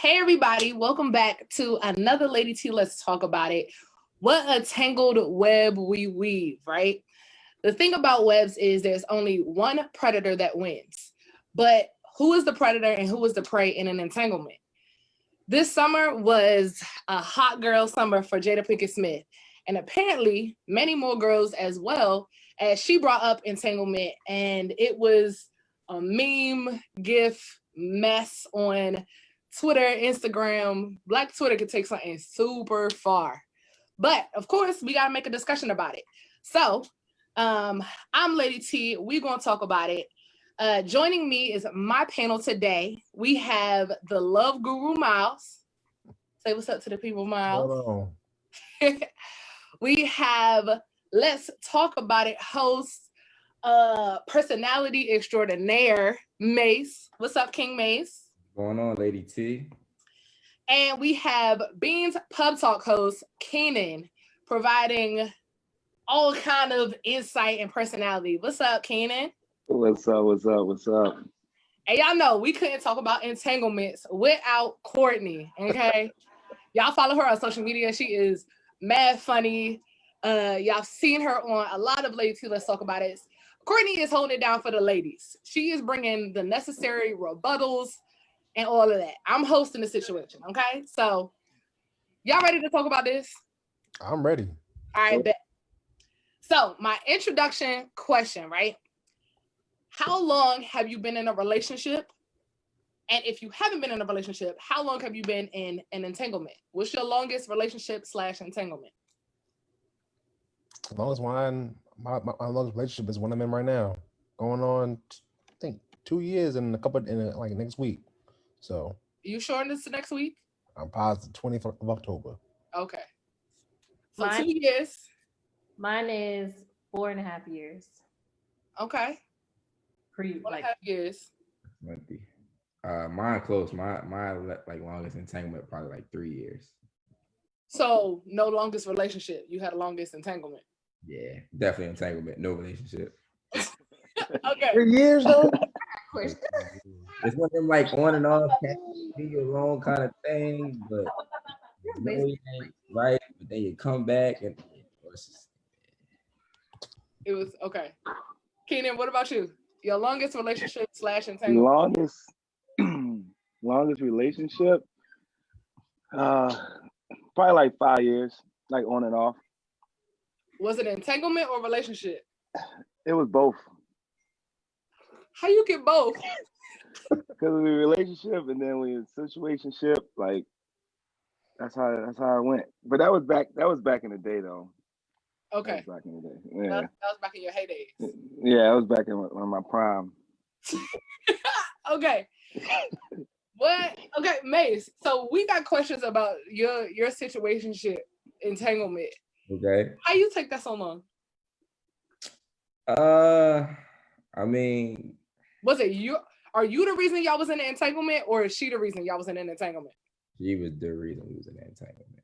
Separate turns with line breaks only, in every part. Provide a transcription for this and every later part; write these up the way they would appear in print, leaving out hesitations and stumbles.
Hey everybody, welcome back to another LadyT. Let's talk about it. What a tangled web we weave, right? The thing about webs is there's only one predator that wins. But who is the predator and who is the prey in an entanglement? This summer was a hot girl summer for Jada Pinkett Smith. And apparently many more girls as well, as she brought up entanglement. And it was a meme, gif, mess on Twitter, Instagram. Black Twitter could take something super far. But of course, we gotta make a discussion about it. So I'm LadyT. We're gonna talk about it. Joining me is my panel today. We have the love guru Miles. Say what's up to the people, Miles.
Hello.
We have Let's Talk About It host, personality extraordinaire, Mace. What's up, King Mace?
Going on, LadyT?
And we have Beans Pub Talk host, Keenan, providing all kind of insight and personality. What's up, Keenan?
What's up? What's up? What's up?
And y'all know we couldn't talk about entanglements without Courtney, okay? Y'all follow her on social media. She is mad funny. Y'all seen her on a lot of LadyT. Let's Talk About It. Courtney is holding it down for the ladies. She is bringing the necessary rebuttals and all of that. I'm hosting the situation, okay? So, y'all ready to talk about this?
I'm ready.
All right, bet. So, my introduction question, right? How long have you been in a relationship? And if you haven't been in a relationship, how long have you been in an entanglement? What's your longest relationship / entanglement?
As long as my longest relationship is one I'm in right now. Going on, I think 2 years and like next week. So
You sure this is next week?
I'm positive 20th of October.
Okay. So 2 years.
Mine is 4.5 years.
Okay.
Pretty
4.5 years.
Might be. Mine close. My like longest entanglement probably like 3 years.
So no longest relationship. You had a longest entanglement.
Yeah, definitely entanglement. No relationship.
Okay.
3 years though.
It's one of them like on and off, can't be alone kind of thing, but you know you ain't right, but then you come back and
It was okay. Keenan, what about you? Your longest relationship / entanglement?
Longest relationship, probably like 5 years, like on and off.
Was it entanglement or relationship?
It was both.
How you get both?
Because of the relationship and then we situationship, like that's how it went. But that was back in the day though.
Okay.
That was back in the day. Yeah.
That was back in your heydays.
Yeah, I was back in my prime.
Okay. What? Okay, Mace. So we got questions about your situationship entanglement.
Okay.
How you take that so long?
I mean,
was it you? Are you the reason y'all was in an entanglement, or is she the reason y'all was in an entanglement?
she was the reason we was in an entanglement.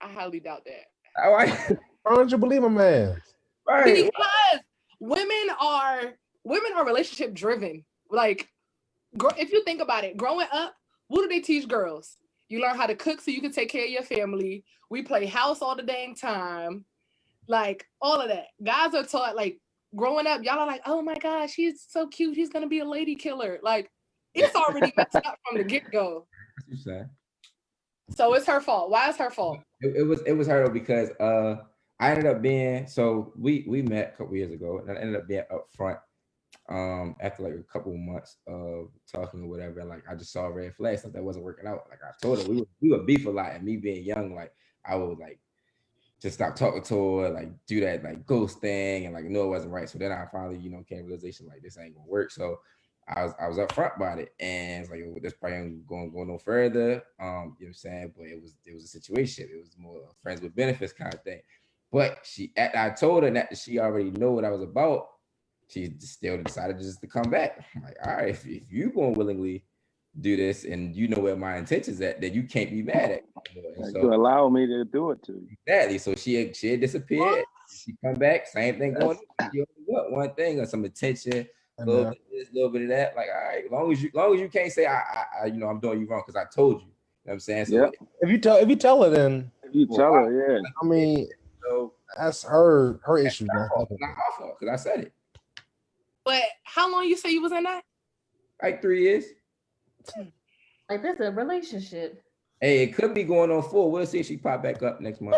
I highly doubt that.
Why
don't you believe a man?
Right.
Because women are relationship driven. Like, if you think about it, growing up, what do they teach girls? You learn how to cook so you can take care of your family. We play house all the dang time. Like, all of that. Guys are taught, like, growing up, y'all are like, oh my gosh, he's so cute. He's going to be a lady killer. Like, it's already messed up from the get-go.
That's what you're saying.
So it's her fault. Why is her fault?
It was her though, because I ended up being, so we met a couple years ago, and I ended up being upfront after like a couple of months of talking or whatever. Like I just saw red flags, stuff that wasn't working out. Like I told her we would beef a lot, and me being young, like I would like just stop talking to her, like do that like ghost thing, and like no, it wasn't right. So then I finally, came to realization like this ain't gonna work. So I was upfront about it, and it's like this probably ain't going no further. You know what I'm saying? But it was a situation. It was more friends with benefits kind of thing. But I told her that she already know what I was about. She still decided just to come back. I'm like, all right, if you gonna willingly do this and you know where my intentions at, then you can't be mad at me.
So to allow me to do it to you.
Exactly. So she had disappeared. She come back, same thing going on. She only got one thing or some attention, a little bit of this, a little bit of that. Like, all right, long as you can't say I'm doing you wrong because I told you. You know what I'm saying? So
if you tell her, then
If you tell her, yeah.
I mean,
so
that's her issue.
not my fault because I said it.
But how long you say you was in that?
Like 3 years.
Like that's a relationship.
Hey, it could be going on 4. We'll see if she pop back up next month.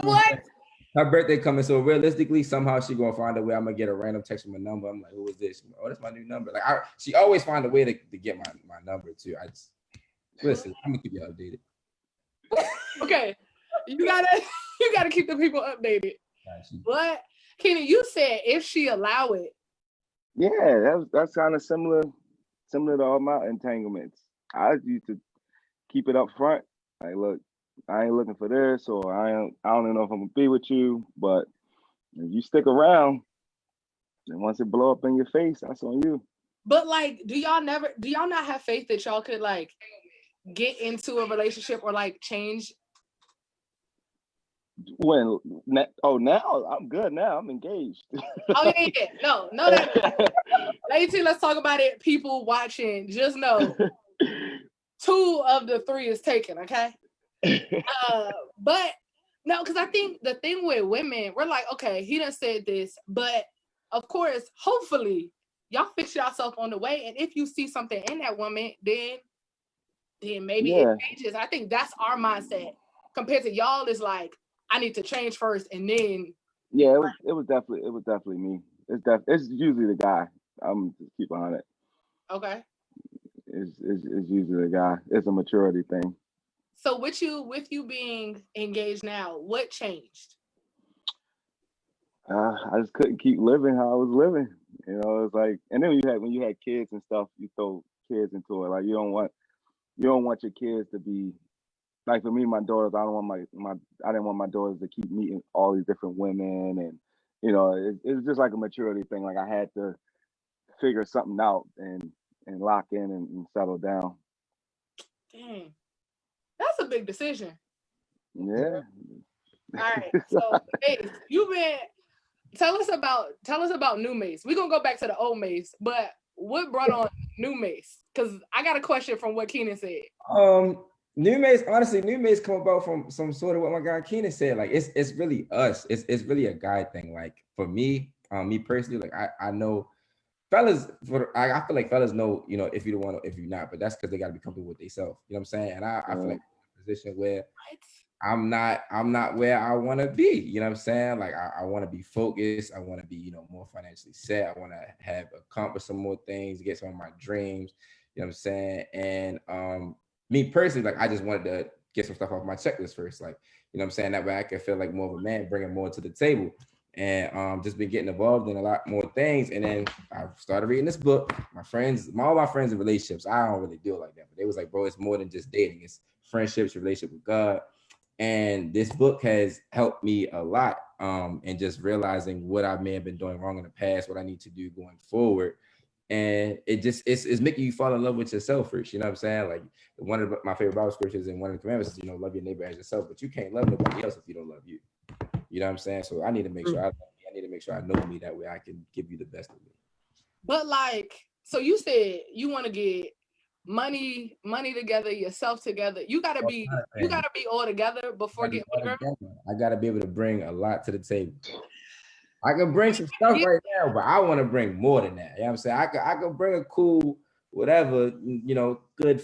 What?
Her birthday coming, so realistically, somehow she gonna find a way. I'm gonna get a random text from a number. I'm like, who is this? Oh, that's my new number. Like, she always find a way to get my number too. I just listen. I'm gonna keep you updated.
Okay, you gotta keep the people updated. But Kenny, you said if she allow it.
Yeah, that's kind of similar to all my entanglements. I used to keep it up front. Like, look, I ain't looking for this, or I don't even know if I'm gonna be with you, but if you stick around, and once it blow up in your face, that's on you.
But like, do y'all not have faith that y'all could like get into a relationship or like change?
Now I'm good. Now I'm engaged.
Oh yeah. No, that. LadyT, let's talk about it. People watching, just know 2 of the 3 is taken. Okay. But no, because I think the thing with women, we're like, okay, he done said this, but of course, hopefully, y'all fix yourself on the way, and if you see something in that woman, then maybe it changes. I think that's our mindset compared to y'all. Is like, I need to change first, and then.
Yeah, it was definitely me. It's usually the guy. I'm just keep on it.
Okay.
It's usually the guy. It's a maturity thing.
So with you being engaged now, what changed?
I just couldn't keep living how I was living. You know, it's like, and then when you had kids and stuff, you throw kids into it. Like, you don't want your kids to be like, for me, my daughters. I didn't want my daughters to keep meeting all these different women, and you know, it was just like a maturity thing. Like, I had to figure something out and lock in and settle down.
Dang, that's a big decision.
Yeah.
All right. So, Mace, tell us about new Mace. We're gonna go back to the old Mace, but what brought on new Mace? Because I got a question from what Keenan said.
New Mace come about from some sort of what my guy Keenan said. Like, it's really us. It's really a guy thing. Like, for me, me personally, like I know fellas, I feel like fellas know, you know, if you don't want to, if you're not, but that's because they got to be comfortable with themselves. You know what I'm saying? And I feel like I'm in a position where I'm not where I want to be. You know what I'm saying? Like, I want to be focused. I want to be, you know, more financially set. I want to have accomplished some more things, get some of my dreams. You know what I'm saying? And me personally, like, I just wanted to get some stuff off my checklist first. Like, you know what I'm saying? That way I can feel like more of a man, bringing more to the table. And just been getting involved in a lot more things. And then I started reading this book. All my friends in relationships, I don't really do it like that, but they was like, bro, it's more than just dating. It's friendships, relationship with God. And this book has helped me a lot in just realizing what I may have been doing wrong in the past, what I need to do going forward. And it's making you fall in love with yourself first. You know what I'm saying? Like, one of my favorite Bible scriptures and one of the commandments is, you know, love your neighbor as yourself, but you can't love nobody else if you don't love you. You know what I'm saying? So I need to make sure I need to make sure I know me, that way I can give you the best of me.
But like, so you said you want to get money together, yourself together. You gotta be all together before getting with a girl.
I gotta be able to bring a lot to the table. I can bring some stuff right now, but I want to bring more than that. You know what I'm saying? I could bring a cool whatever, you know, good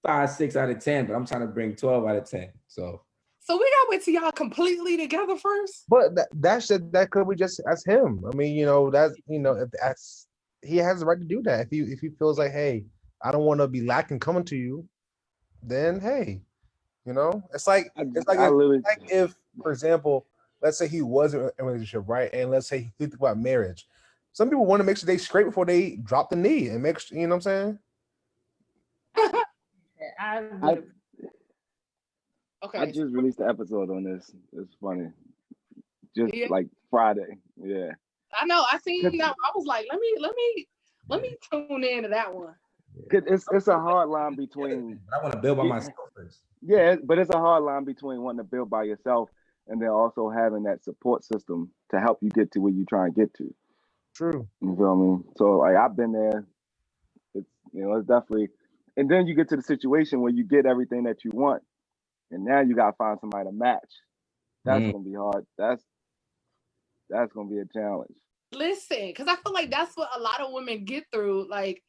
5, 6 out of 10, but I'm trying to bring 12 out of 10. So
we gotta wait till y'all completely together first.
But that could be just as him. I mean, you know, that's, you know, if that's, he has the right to do that. If he feels like, hey, I don't want to be lacking coming to you, then hey, you know, it's like if, for example, let's say he was in a relationship, right? And let's say he think about marriage. Some people want to make sure they straight before they drop the knee and make sure, you know what I'm saying?
Okay.
I just released the episode on this. It's funny. Just like Friday. Yeah.
I know. I seen that. I was like, let me tune into that one.
It's a hard line between.
I want to build by myself first.
Yeah, but it's a hard line between wanting to build by yourself and then also having that support system to help you get to where you're trying to get to.
True.
You feel me? So like I've been there. It's it's definitely, and then you get to the situation where you get everything that you want, and now you gotta find somebody to match. That's gonna be hard. That's gonna be a challenge.
Listen, because I feel like that's what a lot of women get through, like,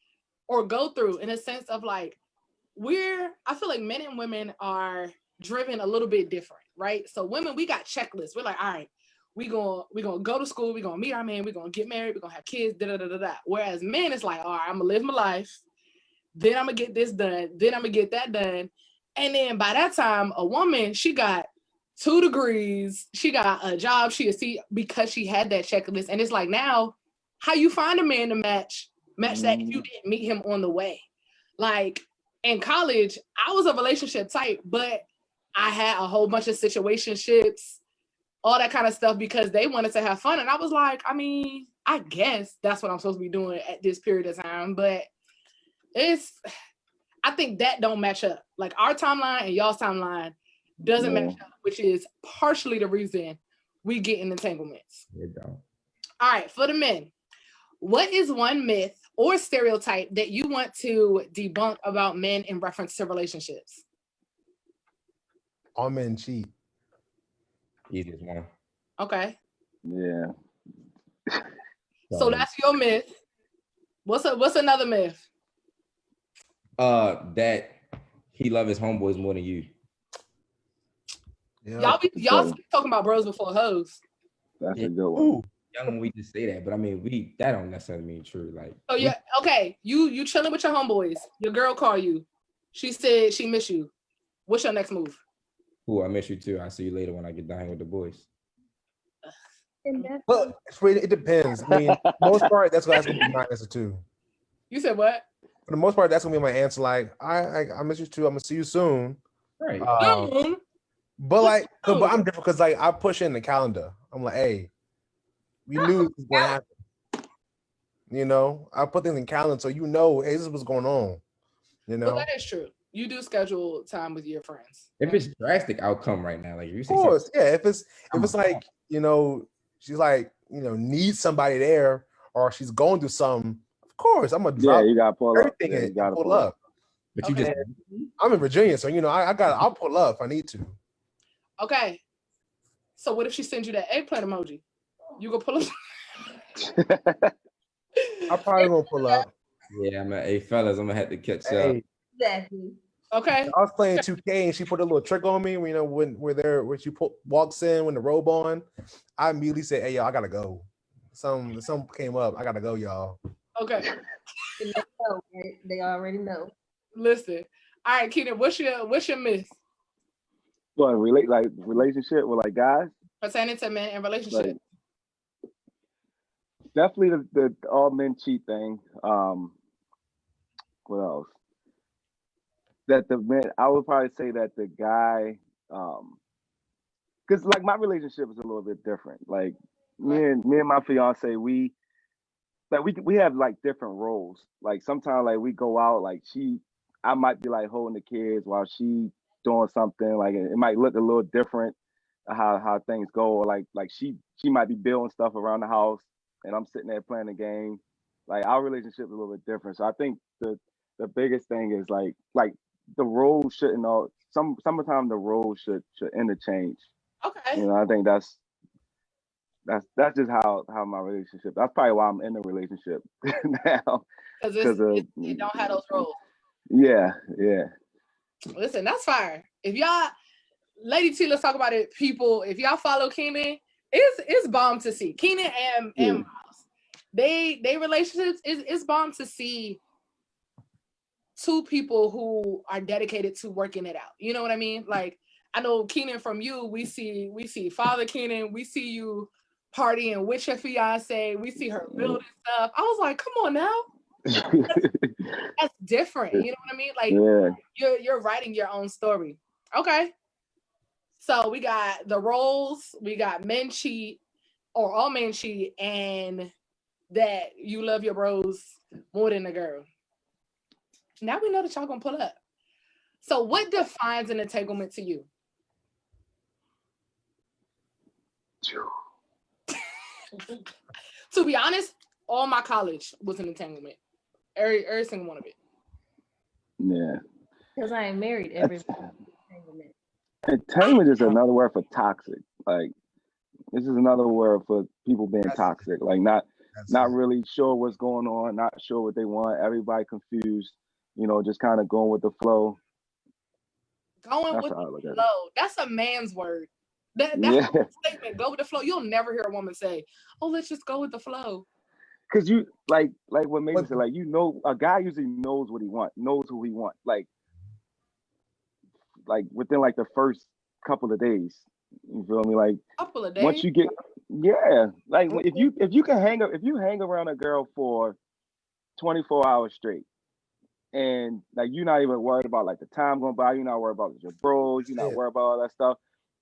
or go through in a sense of like, I feel like men and women are driven a little bit different, right? So women, we got checklists. We're like, all right, we gonna go to school, we gonna meet our man, we gonna get married, we gonna have kids, da da da da da. Whereas men, it's like, all right, I'm gonna live my life, then I'm gonna get this done, then I'm gonna get that done. And then by that time, a woman, she got 2 degrees, she got a job, she a C because she had that checklist. And it's like, now, how you find a man to match that if you didn't meet him on the way? Like in college, I was a relationship type, but I had a whole bunch of situationships, all that kind of stuff because they wanted to have fun. And I was like, I mean, I guess that's what I'm supposed to be doing at this period of time, but I think that don't match up. Like our timeline and y'all's timeline doesn't match up, which is partially the reason we get in entanglements.
It don't.
All right, for the men, what is one myth or stereotype that you want to debunk about men in reference to relationships?
All men cheat.
Easiest one.
Okay.
Yeah.
So that's your myth. What's another myth?
That he love his homeboys more than you.
Yeah.
Y'all talking about bros before hoes.
That's a good one.
Ooh.
Young when we just say that, but I mean that don't necessarily mean true. Like,
Oh yeah, okay. You chilling with your homeboys. Your girl call you. She said she miss you. What's your next move?
cool, I miss you too. I'll see you later when I get down with the boys.
Well, it depends. I mean, most part, that's gonna be my answer too.
You said what?
For the most part, that's gonna be my answer. Like, I miss you too. I'm gonna see you soon.
Right.
But like, but I'm different because like I push in the calendar. I'm like, hey, we knew this was gonna happen. You know, I put things in the calendar so you know, hey, this is what's going on. You know,
Well, that is true. You do schedule time with your friends.
If it's drastic outcome right now, like you
of course, yeah. If it's like, you know, she's like, you know, needs somebody there, or she's going through something. Of course, I'm gonna drop
you gotta pull
everything
up.
and you gotta pull up.
But you just
I'm in Virginia, so you know, I'll pull up if I need to.
Okay. So what if she sends you that eggplant emoji? You go pull up.
I probably won't pull up.
Yeah, I'm hey fellas, I'm gonna have to catch up.
Exactly.
Okay.
I was playing 2K and she put a little trick on me. You know, when she walks in with the robe on, I immediately said, "Hey, y'all, I gotta go." Some came up. I gotta go, y'all.
Okay.
They already know.
Listen. All right, Keenan, what's your myth?
What, relationship with like guys?
Pertaining to men and relationships.
Like, definitely the all men cheat thing. What else? That the man, I would probably say that the guy, because like my relationship is a little bit different. Like me and my fiance, we have like different roles. Like sometimes like we go out, like I might be like holding the kids while she doing something. Like it might look a little different how things go. Or like she might be building stuff around the house, and I'm sitting there playing the game. Like our relationship is a little bit different. So I think the biggest thing is like the roles shouldn't all sometimes the roles should interchange.
Okay.
You know, I think that's just how my relationship. That's probably why I'm in a relationship now.
Because it don't have those roles.
Yeah.
Listen, that's fire. If y'all, LadyT, let's talk about it. People, if y'all follow Keenan, it's bomb to see. Keenan and Miles, they relationships it's bomb to see two people who are dedicated to working it out. You know what I mean? Like I know Keenan from you, we see Father Keenan, we see you partying with your fiance, we see her building stuff. I was like, come on now. That's different. You know what I mean? Like you're writing your own story. Okay. So we got the roles, we got men cheat or all men cheat, and that you love your bros more than the girl. Now we know that y'all gonna pull up. So what defines an entanglement to you? To be honest, all my college was an entanglement. Every single one of it.
Yeah.
Because I ain't married every entanglement.
Entanglement is another word for toxic. Like, this is another word for people being toxic. Like, not really sure what's going on, not sure what they want. Everybody confused. You know, just kind of going with the flow.
Going with the flow. That's a man's word. That's a statement. Go with the flow. You'll never hear a woman say, "Oh, let's just go with the flow."
Because you like what Mason said. Like, you know, a guy usually knows what he wants, knows who he wants. Like within like the first couple of days. You feel me? Like,
couple of days.
Once you get, like if you hang around a girl for 24 hours straight, and like you're not even worried about like the time going by, you're not worried about your bros, you're not worried about all that stuff,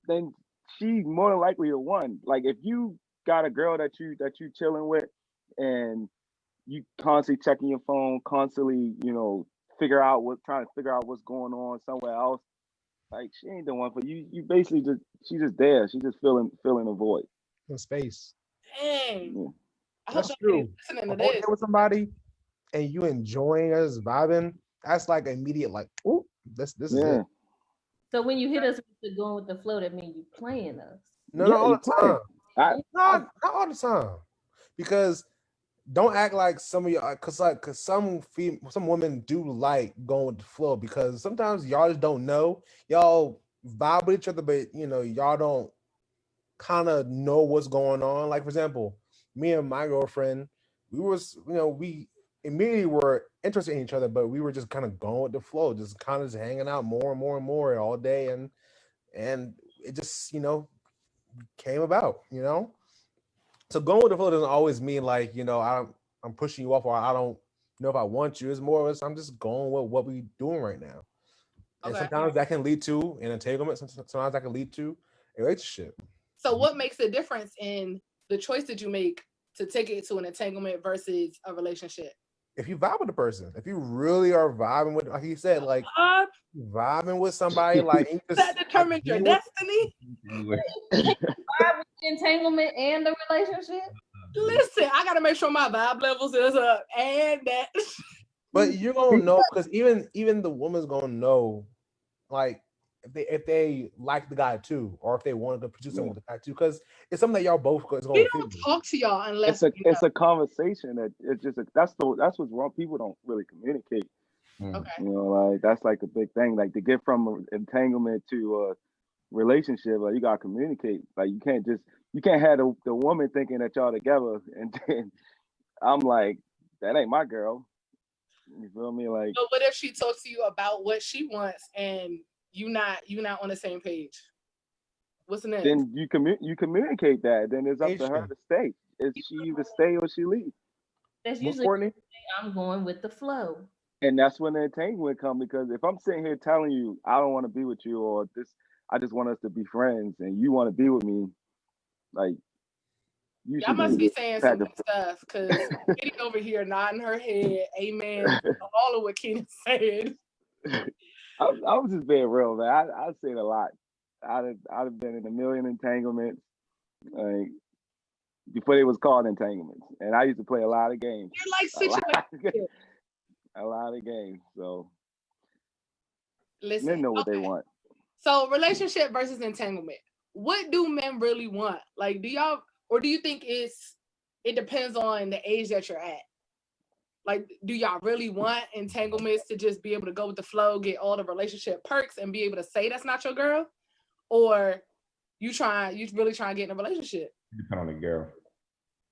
then she's more than likely the one. Like, if you got a girl that you chilling with, and you constantly checking your phone, constantly, you know, trying to figure out what's going on somewhere else, like, she ain't the one for you. You basically she's just there. She's just filling a void
in space.
Dang.
Yeah. That's true. Listening to this with somebody and you enjoying us vibing, that's like immediate, like, oh, this is it.
So when you hit us with going with the flow, that means you playing us.
No, not all the time. Not all the time. Because don't act like some of y'all, cause some women do like going with the flow, because sometimes y'all just don't know. Y'all vibe with each other, but you know, y'all don't kind of know what's going on. Like, for example, me and my girlfriend, we immediately were interested in each other, but we were just kind of going with the flow, just kind of just hanging out more and more and more all day, and it just, you know, came about, you know. So going with the flow doesn't always mean like, you know, I'm pushing you off, or I don't know if I want you. It's more of I'm just going with what we're doing right now. And sometimes that can lead to an entanglement. Sometimes that can lead to a relationship.
So what makes the difference in the choice that you make to take it to an entanglement versus a relationship?
If you vibe with the person, if you really are vibing with, like he said, like vibing with somebody, like
that determines your destiny.
Entanglement and the relationship.
Listen, I gotta make sure my vibe levels is up, and that.
But you're gonna know, because even the woman's gonna know, like, if they like the guy too, or if they wanted to produce something with the guy too, because it's something that y'all both is going.
We don't talk to y'all unless
it's a conversation that it's just that's what's wrong. People don't really communicate.
Okay.
You know, like that's like the big thing. Like, to get from entanglement to a relationship, like, you gotta communicate. Like, you can't have the woman thinking that y'all together, and then I'm like, that ain't my girl. You feel me? Like,
but what if she talks to you about what she wants and you not on the same page? What's the next?
Then you communicate that. Then it's up to her to stay. It's she either stay or she leave.
That's usually I'm going with the flow.
And that's when the entanglement comes, because if I'm sitting here telling you I don't want to be with you, or I just want us to be friends, and you want to be with me, like,
y'all must be saying some good stuff, because Kitty over here nodding her head, amen, all of what Kenny said.
I was just being real, man. I said a lot. I've been in a million entanglements, like, before they was called entanglements, and I used to play a lot of games.
You're like
a lot of games. So
listen,
men know what they want.
So relationship versus entanglement. What do men really want? Like, do you think it depends on the age that you're at? Like, do y'all really want entanglements to just be able to go with the flow, get all the relationship perks, and be able to say that's not your girl? Or you really trying to get in a relationship?
It depends on the girl.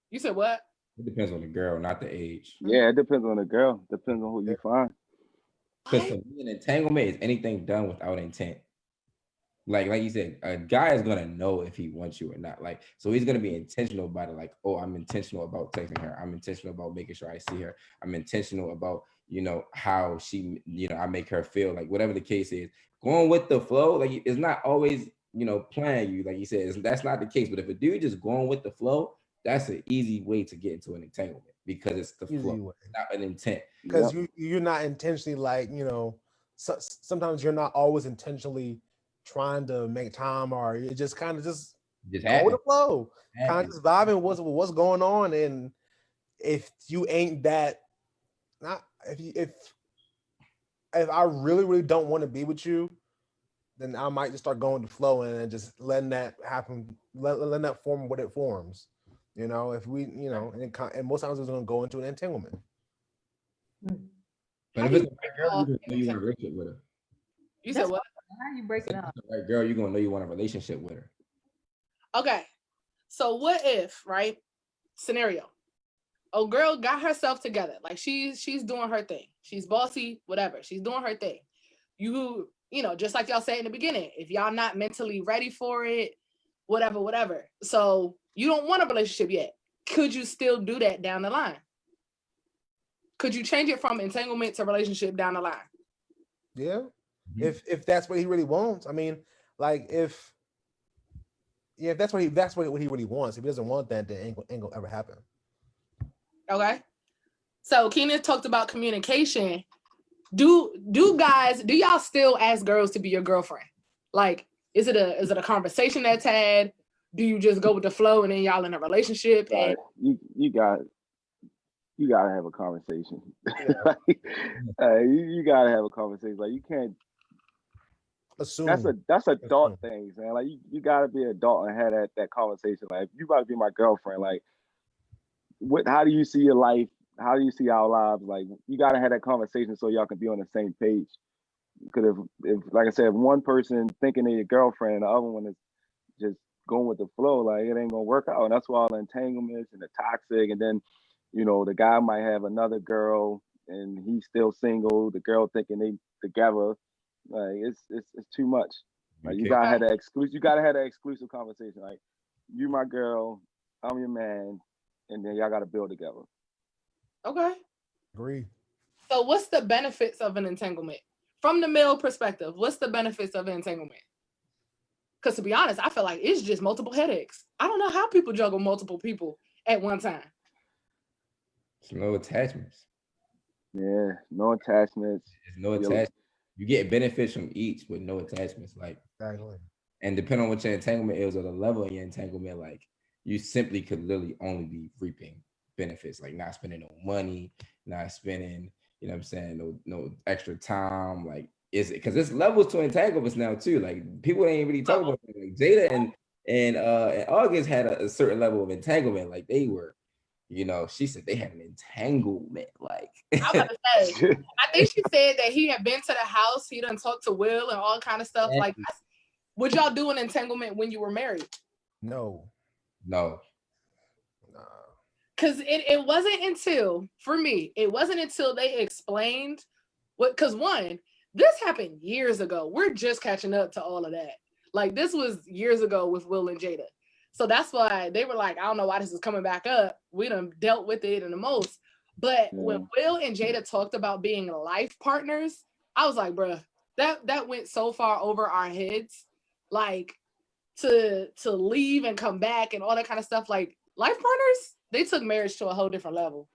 You said what?
It depends on the girl, not the age.
Yeah, it depends on the girl. Depends on who you find.
Because for me, an entanglement is anything done without intent. Like you said, a guy is gonna know if he wants you or not. Like, so he's gonna be intentional about it. Like, oh, I'm intentional about texting her. I'm intentional about making sure I see her. I'm intentional about, you know, how she, you know, I make her feel. Like, whatever the case is, going with the flow. Like, it's not always, you know, playing you. Like you said, that's not the case. But if a dude just going with the flow, that's an easy way to get into an entanglement, because it's the flow, not an intent.
Because you're not intentionally, like, you know, sometimes you're not always intentionally trying to make time, or you just kind of just go with the flow, kind of just vibing what's going on, and if you ain't that, not if I really, really don't want to be with you, then I might just start going to flow and just letting that happen, letting that form what it forms. You know, if we, you know, and most times it's going to go into an entanglement.
But if it's the right girl, you know you want a relationship with her.
You said what?
How you break it up?
The right girl, you're gonna know you want a relationship with her.
Okay. So what if, right? Scenario. A girl got herself together. Like she's doing her thing. She's bossy, whatever. She's doing her thing. You know, just like y'all said in the beginning, if y'all not mentally ready for it, whatever. So you don't want a relationship yet. Could you still do that down the line? Could you change it from entanglement to relationship down the line?
Yeah. Mm-hmm. If that's what he really wants. I mean, like if that's what he really wants. If he doesn't want that, then ain't gonna ever happen. Okay.
So Keenan talked about communication. Do y'all still ask girls to be your girlfriend? Like, is it a conversation that's had? Do you just go with the flow and then y'all in a relationship?
Right.
And
you gotta have a conversation. You gotta have a conversation. Like you can't assume. That's adult things, man. Like you gotta be an adult and have that conversation. Like if you about to be my girlfriend, like how do you see your life? How do you see our lives? Like you gotta have that conversation so y'all can be on the same page. Because if like I said, if one person thinking they're your girlfriend and the other one is just going with the flow, like it ain't gonna work out. And that's why all the entanglements and the toxic, and then you know the guy might have another girl and he's still single. The girl thinking they together. Like it's too much. Like you gotta have that exclusive. You gotta have that exclusive conversation. Like you my girl, I'm your man, and then y'all gotta build together.
Okay.
Agree.
So what's the benefits of an entanglement? From the male perspective, what's the benefits of an entanglement? Because to be honest, I feel like it's just multiple headaches. I don't know how people juggle multiple people at one time.
It's no attachments.
Yeah, no attachments.
There's no attachments. You get benefits from each with no attachments. Like,
exactly.
And depending on what your entanglement is or the level of your entanglement, like you simply could literally only be reaping benefits, like not spending no money, not spending, you know what I'm saying, no extra time. Like, is it because there's levels to entanglements now too? Like people ain't really talking about that. Like Jada and August had a certain level of entanglement. Like they were, you know, she said they had an entanglement. Like
I was about to say, I think she said that he had been to the house, he done talked to Will and all kind of stuff. Like, would y'all do an entanglement when you were married?
No.
Because it wasn't until, for me, it wasn't until they explained what, because one, this happened years ago. We're just catching up to all of that. Like, this was years ago with Will and Jada. So that's why they were like, I don't know why this is coming back up. We done dealt with it in the most. But when Will and Jada talked about being life partners, I was like, bruh, that went so far over our heads. Like, to leave and come back and all that kind of stuff. Like, life partners, they took marriage to a whole different level.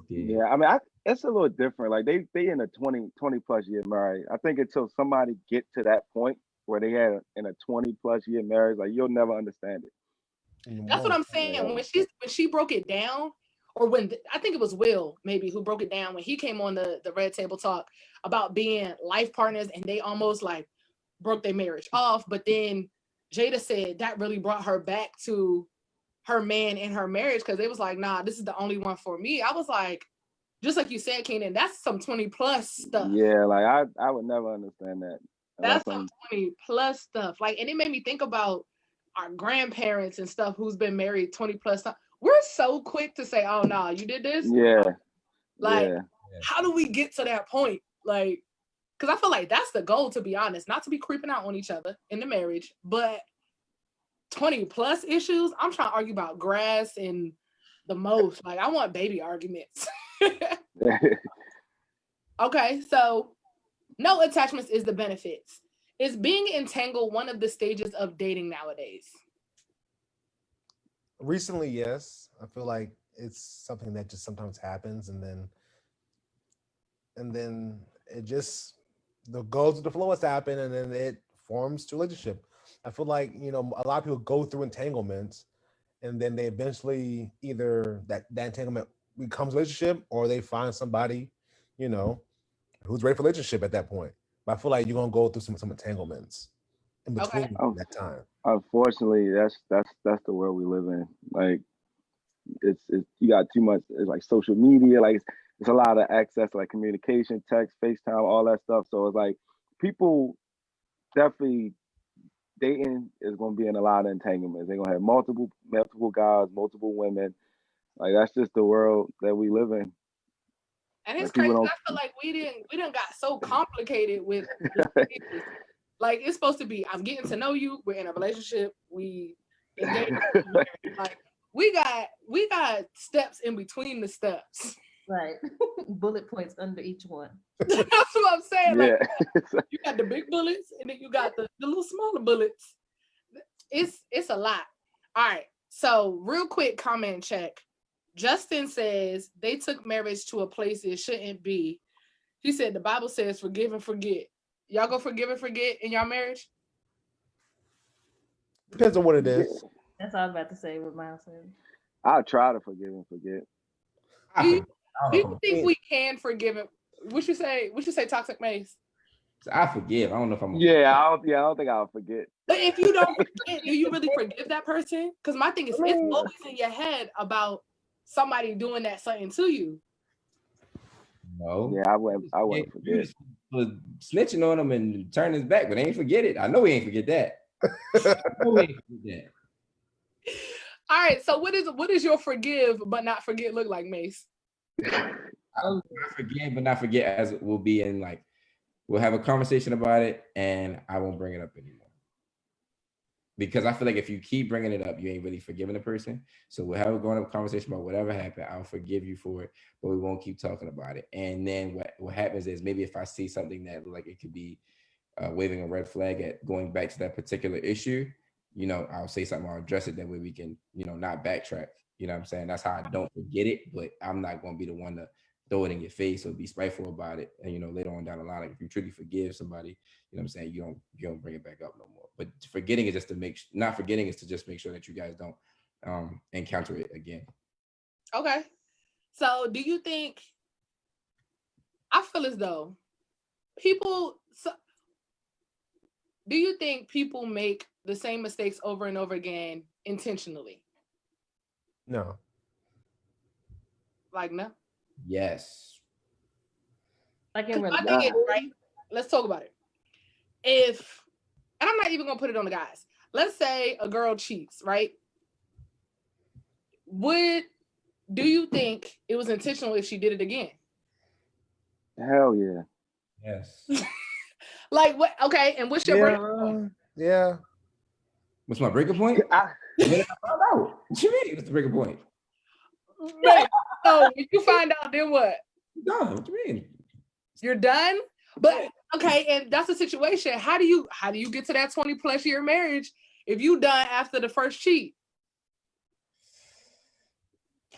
Yeah, I mean, it's a little different. Like they in a 20 plus year marriage. I think until somebody get to that point where they had in a 20 plus year marriage, like you'll never understand it.
That's what I'm saying. Yeah. When she broke it down, or when I think it was Will maybe who broke it down when he came on the Red Table Talk about being life partners, and they almost like broke their marriage off. But then Jada said that really brought her back to her man in her marriage, because they was like, nah, this is the only one for me. I was like, just like you said, Keenan, that's some 20 plus stuff.
Yeah, like I would never understand that.
That's some 20 plus stuff. Like, and it made me think about our grandparents and stuff who's been married 20 plus times. We're so quick to say, oh no, you did this.
Yeah.
Like, how do we get to that point? Like, because I feel like that's the goal, to be honest, not to be creeping out on each other in the marriage, but 20 plus issues. I'm trying to argue about grass and the most. Like, I want baby arguments. Okay, so no attachments is the benefits. Is being entangled one of the stages of dating nowadays?
Recently, yes. I feel like it's something that just sometimes happens, and then it just goes with the flow has happened, and then it forms to a relationship. I feel like, you know, a lot of people go through entanglements, and then they eventually either that entanglement becomes a relationship, or they find somebody, you know, who's ready for a relationship at that point. But I feel like you're gonna go through some entanglements in between
Okay.
that time.
Unfortunately, that's the world we live in. Like it's you got too much. It's like social media. Like it's a lot of access, like communication, text, FaceTime, all that stuff. So it's like people definitely dating is going to be in a lot of entanglements. They're going to have multiple guys, multiple women. Like that's just the world that we live in.
And it's
Like, people
crazy.
don't.
I feel like we didn't got so complicated with this. Like it's supposed to be, I'm getting to know you, we're in a relationship, we engage. Like we got steps in between the steps.
Right. Bullet points under each one.
That's what I'm saying.
Yeah.
Like you got the big bullets and then you got the little smaller bullets. It's a lot. All right. So real quick comment check. Justin says they took marriage to a place it shouldn't be. He said the Bible says forgive and forget. Y'all go forgive and forget in y'all marriage?
Depends on what it is.
That's all I was about to say with Miles said.
I'll try to forgive and forget.
Do you think we can forgive it? What you say, Toxic Mace?
I forgive. I don't know if I'm.
I don't think I'll forget.
But if you don't forget, do you really forgive that person? Because my thing is, it's always in your head about somebody doing that something to you.
No.
Yeah, I wouldn't forget.
Was snitching on him and turning his back, but they ain't forget it. I know he ain't forget that. I know he ain't forget that.
All right. So what is your forgive but not forget look like, Mace?
I forgive but not forget as it will be in like we'll have a conversation about it and I won't bring it up anymore. Because I feel like if you keep bringing it up, you ain't really forgiving the person. So we'll have a going up conversation about whatever happened. I'll forgive you for it, but we won't keep talking about it. And then what happens is maybe if I see something that like it could be waving a red flag at going back to that particular issue, you know, I'll say something, I'll address it that way we can, you know, not backtrack. You know what I'm saying? That's how I don't forget it, but I'm not going to be the one to throw it in your face or be spiteful about it. And, you know, later on down the line, like if you truly forgive somebody, you know what I'm saying? You don't bring it back up no more. But forgetting is just to not forgetting is to just make sure that you guys don't encounter it again.
Okay. So do you think, I feel as though do you think people make the same mistakes over and over again intentionally?
No.
Like, no?
Yes.
Like in
My thing is, right? Let's talk about it. And I'm not even gonna put it on the guys. Let's say a girl cheats, right? Do you think it was intentional if she did it again?
Hell yeah.
Yes.
Like what? Okay, and what's your breaking point?
Yeah.
What's my breaking point? When I found out. What you mean? What's the breaking point?
Right. So if you find out, then what?
Done. What you mean?
You're done? But okay, and that's the situation. How do you get to that 20+ year marriage if you done after the first cheat?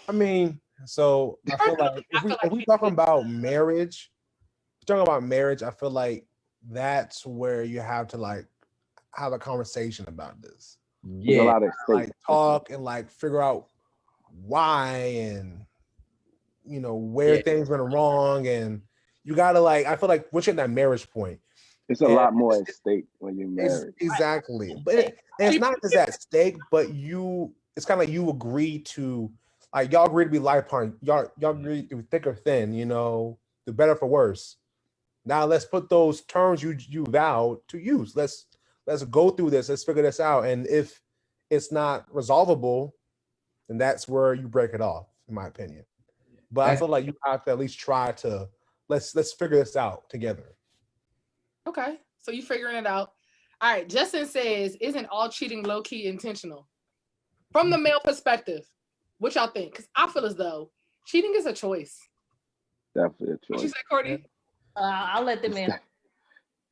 I mean, so I feel like if we talking about marriage, I feel like that's where you have to like have a conversation about this.
Yeah, a lot of
like talk and like figure out why and you know where things went wrong, and you gotta like I feel like once you're at that marriage point,
it's a lot more at stake when you're married.
Exactly, but it's not just at stake, but it's kind of like you agree to like y'all agree to be life partners, y'all agree through thick or thin, you know, the better for worse. Now let's put those terms you vowed to use. Let's go through this. Let's figure this out. And if it's not resolvable, then that's where you break it off, in my opinion. But I feel like you have to at least try to let's figure this out together.
Okay, so you figuring it out. All right, Justin says, isn't all cheating low-key intentional? From the male perspective, what y'all think? Because I feel as though cheating is a choice.
Definitely a choice.
What you say, Courtney?
I'll let them in.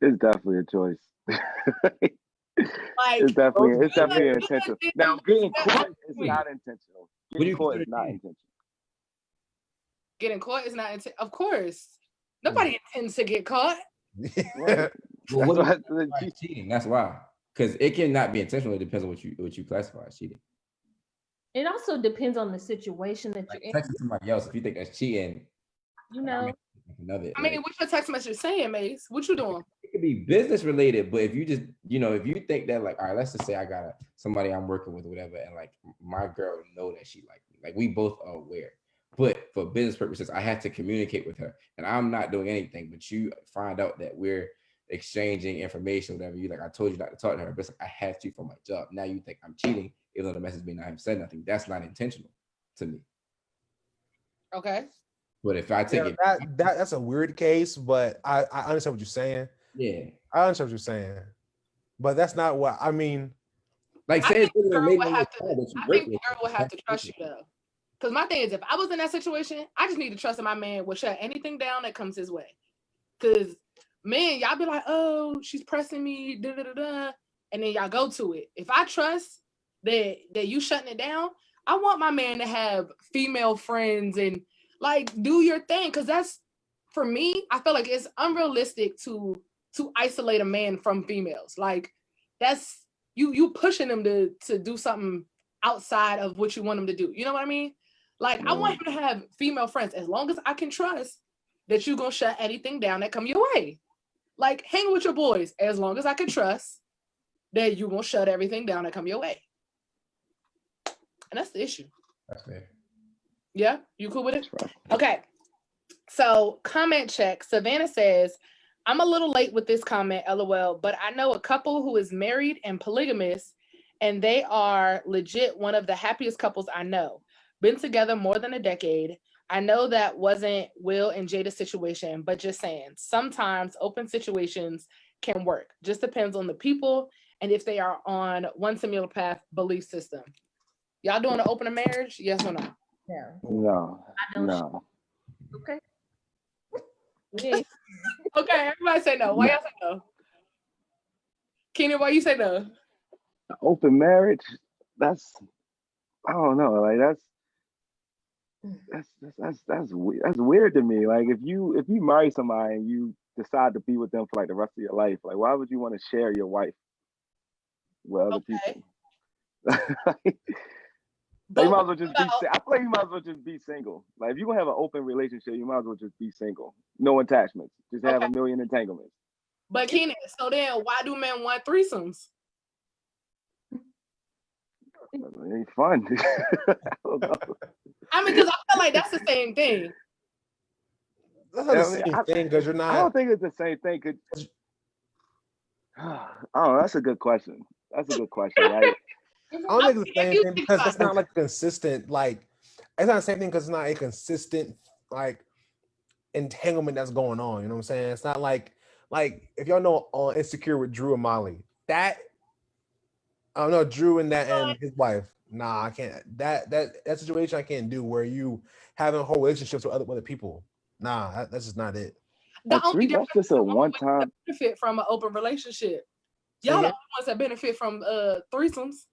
It's definitely a choice.
Like
it's definitely intentional. Now, getting caught is not intentional. Getting caught is not intentional.
Getting caught is not intentional. Of course, nobody intends to get caught.
Right. Well, what cheating? That's why, because it cannot be intentional. It depends on what you classify as cheating.
It also depends on the situation that
Like
you're in.
texting somebody else, if you think that's cheating,
You know,
another.
I mean, what's your text message saying, Mace? What you doing?
It could be business related, but if you just, if you think that, like, all right, let's just say I got somebody I'm working with or whatever, and like my girl know that she like we both are aware, but for business purposes, I had to communicate with her, and I'm not doing anything, but you find out that we're exchanging information, whatever. You like, I told you not to talk to her, but it's like, I have to for my job. Now you think I'm cheating, even though the message may not have said nothing. That's not intentional to me.
Okay.
But if I take it,
that's a weird case, but I understand what you're saying.
yeah,
I understand what you're saying, but that's not what I mean.
like
I
say
think
it's
the girl
maybe
would
on your
have to.
side that you
I
work
think the
with.
girl would have to trust you though. Because my thing is, if I was in that situation, I just need to trust that my man will shut anything down that comes his way. Because man, y'all be like, oh, she's pressing me, da da da da, and then y'all go to it. If I trust that you shutting it down, I want my man to have female friends and like do your thing. Because that's, for me, I feel like it's unrealistic to isolate a man from females. Like that's you pushing them to do something outside of what you want them to do. You know what I mean? Like I want him to have female friends as long as I can trust that you're gonna shut anything down that come your way. Like hang with your boys as long as I can trust that you gonna shut everything down that come your way. And that's the issue.
That's fair.
Yeah, you cool with it? Okay. So comment check. Savannah says, I'm a little late with this comment, LOL, but I know a couple who is married and polygamous, and they are legit one of the happiest couples I know. Been together more than a decade. I know that wasn't Will and Jada's situation, but just saying, sometimes open situations can work. Just depends on the people and if they are on one similar path belief system. Y'all doing an open marriage? Yes or no?
No.
I don't.
No.
Okay. Yeah.
Okay, everybody say no. Why y'all say no? Keenan, why you say no?
Open marriage, that's, I don't know, like that's weird. That's weird to me. Like if you marry somebody and you decide to be with them for like the rest of your life, like why would you want to share your wife with other people? Like, you might as well just be. I feel like you might as well just be single. Like if you're gonna have an open relationship, you might as well just be single. No attachments. Just have a million entanglements.
But Keenan, so then why do men want threesomes?
It ain't fun.
I mean, because I feel like that's the same thing.
That's not the same thing because you're not.
I don't think it's the same thing. Oh, that's a good question. That's a good question, right?
I don't think it's the same thing because that's not like consistent. Like it's not the same thing because it's not a consistent like entanglement that's going on. You know what I'm saying? It's not like if y'all know on Insecure with Drew and Molly, that I don't know Drew and that and his wife. Nah, I can't. That situation I can't do where you having whole relationships with other people. Nah, that's just not it.
The only difference
that's just a one-time
benefit from an open relationship. Y'all are the ones that benefit from threesomes.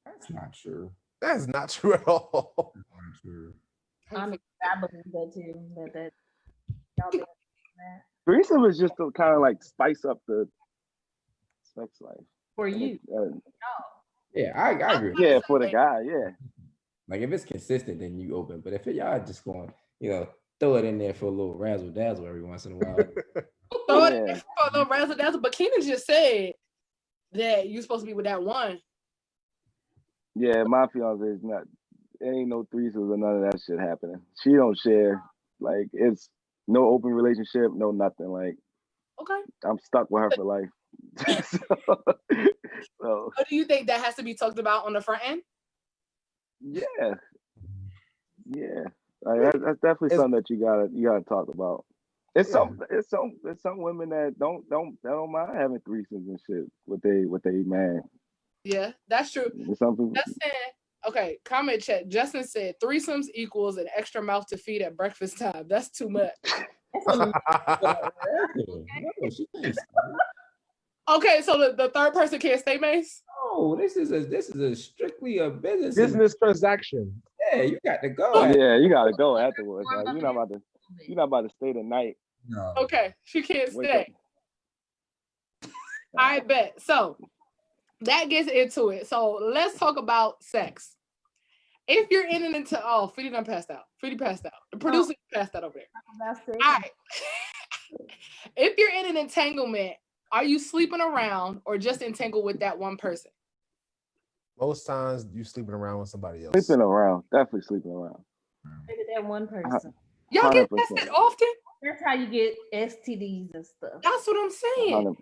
That's not true.
That's not true at all.
That's not true.
I believe that too. That y'all think that.
Threesome is just to kind of like spice up the sex life.
For you.
Yeah, I agree.
Yeah, for the guy, yeah.
Like if it's consistent, then you open. But if y'all just going, throw it in there for a little razzle dazzle every once in a while.
Throw it in there for a little razzle dazzle. But Keenan just said that you're supposed to be with that one.
Yeah, my fiance is not. There ain't no threesomes or none of that shit happening. She don't share. Like it's no open relationship, no nothing. Like
okay,
I'm stuck with her for life. So
do you think that has to be talked about on the front end?
Yeah. Like, that's definitely something that you gotta talk about. It's some women that don't mind having threesomes and shit with they man.
Yeah, that's true.
Some people.
Okay, comment chat. Justin said threesomes equals an extra mouth to feed at breakfast time. That's too much. Okay, so the third person can't stay, Mace?
Oh, this is a strictly a
business transaction.
Yeah, you got to go.
Yeah, you gotta go afterwards. Like, you're not about to stay the night.
No.
Okay, she can't stay. I bet. So that gets into it. So let's talk about sex. If you're in an Freddie done passed out. Freddie passed out. The producer passed out over there.
That's it.
All right. If you're in an entanglement, are you sleeping around or just entangled with that one person?
Most times you sleeping around with somebody else.
Sleeping around, definitely sleeping around.
Maybe that one person.
Y'all get
100%.
tested often?
That's how you get STDs and stuff.
That's what I'm saying.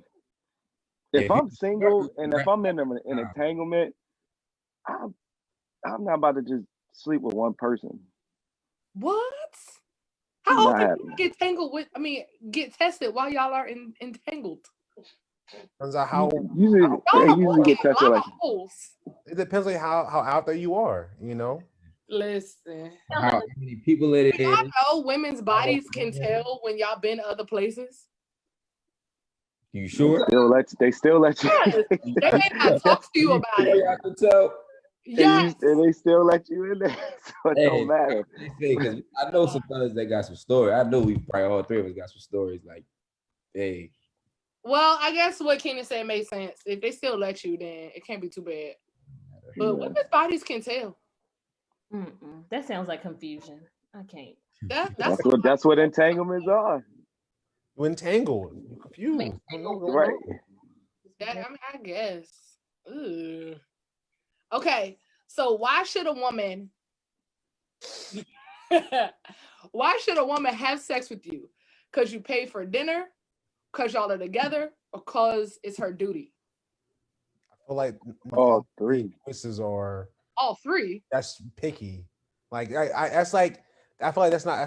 100%. If I'm single and if I'm in an entanglement, I'm not about to just sleep with one person.
What? How
Not
often do
happening.
you get tangled with? Get tested while y'all are entangled.
Depends on how
Usually get tested like
it depends on how out there you are, you know.
Listen,
How many people it
y'all
is.
know women's bodies can tell when y'all been other places.
You sure?
they still let you.
Yes. They may not talk to you about it.
I can tell.
Yes.
And they still let you in there, so it don't matter.
Because I know some fellas that got some story. I know we probably all three of us got some stories. Like, hey.
Well, I guess what Keenan said made sense. If they still let you, then it can't be too bad. But women's bodies can tell.
That sounds like confusion. I can't.
That's what entanglements are.
You're entangled. You're confused.
Right.
I guess. Ooh. Okay, so why should a woman have sex with you? Because you pay for dinner, because y'all are together, or because it's her duty?
I feel like
all three
choices are
all three.
That's picky. Like that's like I feel like that's not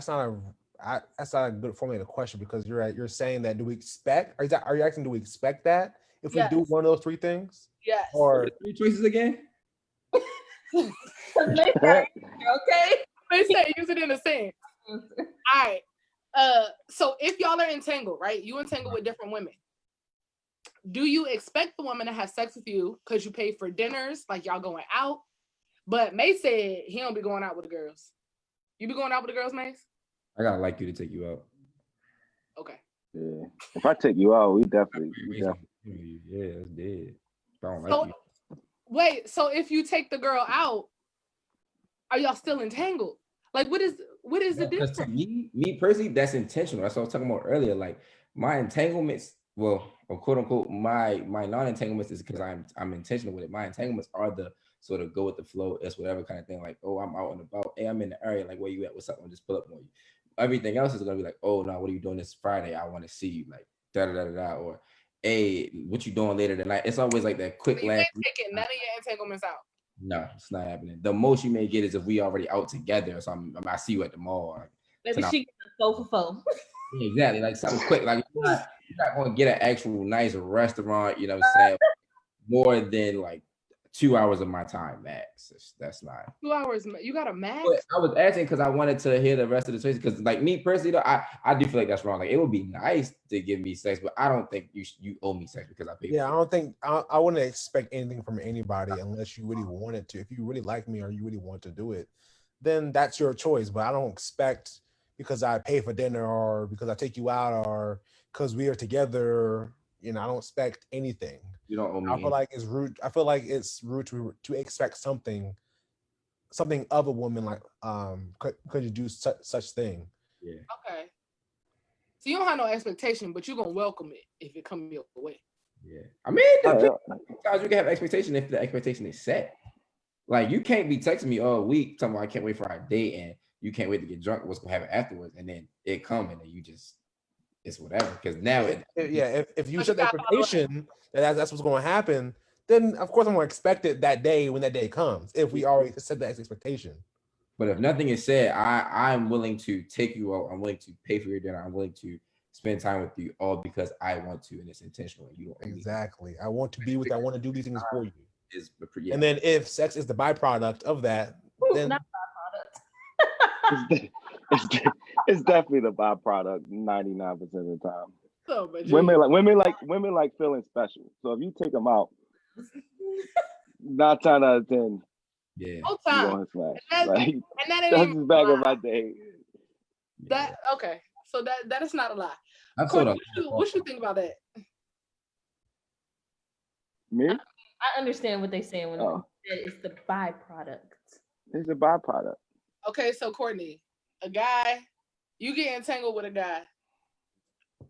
a good formulated question because you're saying that do we expect are you asking do we expect that if we do one of those three things?
Yes.
Or three choices again?
Okay. They say use it in a sentence. All right. So if y'all are entangled, right? You entangled with different women. Do you expect the woman to have sex with you because you pay for dinners, like y'all going out? But May said he don't be going out with the girls. You be going out with the girls, Mace?
I gotta like you to take you out.
Okay.
Yeah. If I take you out, we definitely.
Yeah, it's dead. I don't like you.
Wait, so if you take the girl out, are y'all still entangled? Like, what is the difference?
To me personally, that's intentional. That's what I was talking about earlier. Like my entanglements, or quote unquote, my non-entanglements is because I'm intentional with it. My entanglements are the sort of go with the flow, it's whatever kind of thing. Like, oh, I'm out and about. Hey, I'm in the area. Like, where you at? What's up? I'll just pull up on you. Everything else is gonna be like, oh no, what are you doing this Friday? I want to see you. Like, da da da da. Or, hey, what you doing later tonight? It's always like that quick
you
last.
ain't taking none of your entanglements out.
No, it's not happening. The most you may get is if we already out together or something. I see you at the mall.
Maybe she gets a 4 for 4.
Yeah, exactly, like something quick. Like you're not going to get an actual nice restaurant. You know what I'm saying? More than like 2 hours of my time max. That's not
2 hours. You got a max?
But I was asking because I wanted to hear the rest of the choices. Because like me personally, though, I do feel like that's wrong. Like it would be nice to give me sex, but I don't think you owe me sex because I paid.
Yeah, I don't think I wouldn't expect anything from anybody unless you really wanted to. If you really like me or you really want to do it, then that's your choice. But I don't expect because I pay for dinner or because I take you out or because we are together. You know, I don't expect anything.
You don't owe me.
I feel like it's rude. I feel like it's rude to expect something of a woman like could you do such thing.
Yeah.
Okay. So you don't have no expectation, but you're gonna welcome it if it comes your way.
Yeah. I mean, sometimes you can have expectation if the expectation is set. Like you can't be texting me all week talking about I can't wait for our date and you can't wait to get drunk. What's gonna happen afterwards? And then it come and then you just it's whatever. Because now
if you set the expectation that's what's going to happen, then of course I'm going to expect it that day when that day comes. If we already set that expectation.
But if nothing is said, I'm willing to take you out. I'm willing to pay for your dinner. I'm willing to spend time with you all because I want to, and it's intentional. You don't
exactly. I want to be with you. I want to do these things for you.
Yeah.
And then if sex is the byproduct of that, then
not byproduct.
It's definitely the byproduct 99% of the time.
So,
women like feeling special. So if you take them out, 9 times out of 10,
yeah,
whole time.
And that ain't even back in my day.
That okay. So that is not a lie.
What
you think about that?
Me?
I understand what they're saying when it's the byproduct.
It's a byproduct.
Okay, so Courtney, a guy, you get entangled with a guy.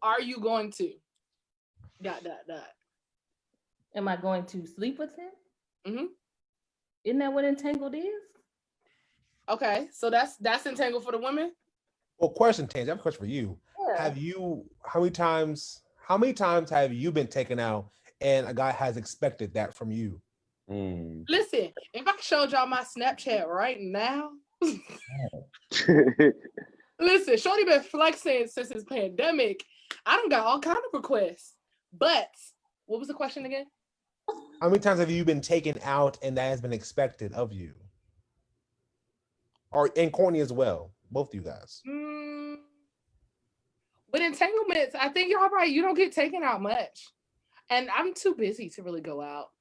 Are you going to? ...
Am I going to sleep with him?
Mm-hmm.
Isn't that what entangled is?
Okay, so that's entangled for the women.
Well, question, Tange, I have a question for you.
Yeah.
How many times have you been taken out and a guy has expected that from you?
Listen, if I showed y'all my Snapchat right now, listen, Shorty been flexing since this pandemic. I done got all kind of requests. But what was the question again?
How many times have you been taken out and that has been expected of you? Or and Courtney as well, both of you guys.
With entanglements, I think y'all right. You don't get taken out much, and I'm too busy to really go out.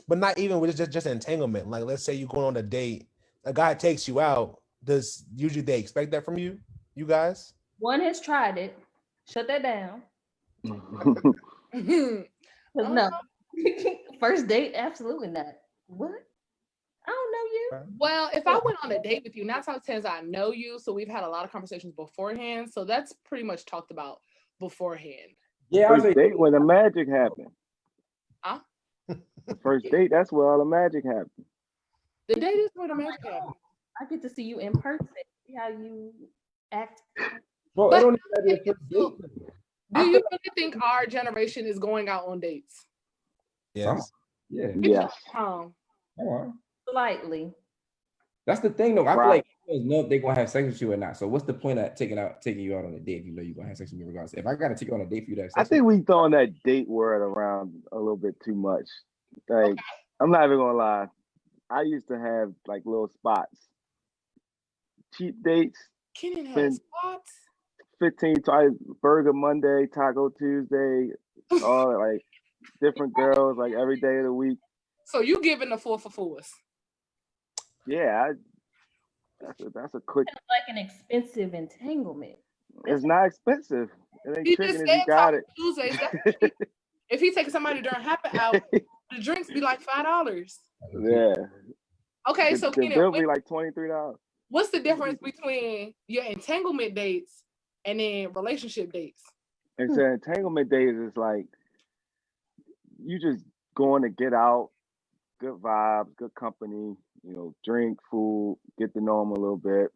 But not even with just an entanglement. Like, let's say you're going on a date, a guy takes you out. Does usually they expect that from you, you guys?
One has tried it. Shut that down.
Oh,
No. First date, absolutely not. What? I don't know you.
Well, if I went on a date with you, 9 times 10 I know you, so we've had a lot of conversations beforehand. So that's pretty much talked about beforehand.
Yeah,
First date when the magic happened.
Huh?
First date, that's where all the magic happened.
The date is where the magic happens.
I get to see you in person, see how you act.
Bro,
But
it don't even have to be a first date.
do you really think our generation is going out on dates?
Yes.
Yeah.
Yes.
Oh.
Slightly.
That's the thing, though. I feel
Right.
like people know if they're gonna have sex with you or not. So what's the point of taking you out on a date if you know you're gonna have sex with me regardless? If I gotta take you on a date for you to have sex,
I think we throwing that date word around a little bit too much. Like,
Okay.
I'm not even gonna lie. I used to have like little spots, cheap dates,
Kenan has
Spend-
spots.
15 Burger Monday, Taco Tuesday, all like different girls like every day of the week.
So you giving the 4 for 4s.
Yeah, that's a quick.
It's like an expensive entanglement.
It's not expensive. It ain't
He
tricking
just
if you
said
got
Taco
it.
Tuesdays. That's cheap. If he takes somebody during happy hour, the drinks be like $5.
Yeah.
Okay, so
the
Kenan,
bill be like $23.
what's the difference between your entanglement dates and then relationship dates?
And so entanglement days is like you just going to get out, good vibes, good company, drink, food, get to know them a little bit,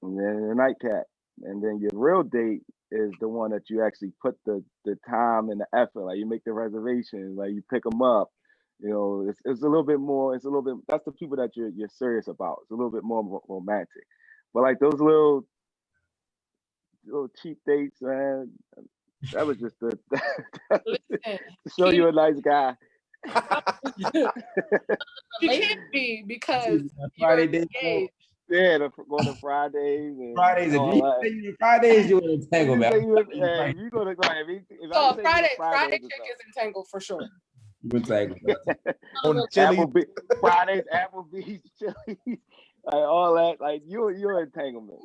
and then the nightcap. And then your real date is the one that you actually put the time and the effort. Like you make the reservation, like you pick them up. It's a little bit more. It's a little bit. That's the people that you're serious about. It's a little bit more romantic. But like those little cheap dates, man. That was just to show you a nice guy.
You can't be because
Friday
you're
date.
engaged.
Yeah, going to Fridays. And
Fridays,
all that.
Fridays, you an entanglement.
If you go to if
So
I
a
say
Friday
Fridays
chick is entangled for sure.
You entanglement.
On Chili.
Fridays, Applebee's, Chili's, like all that, like you're entanglement.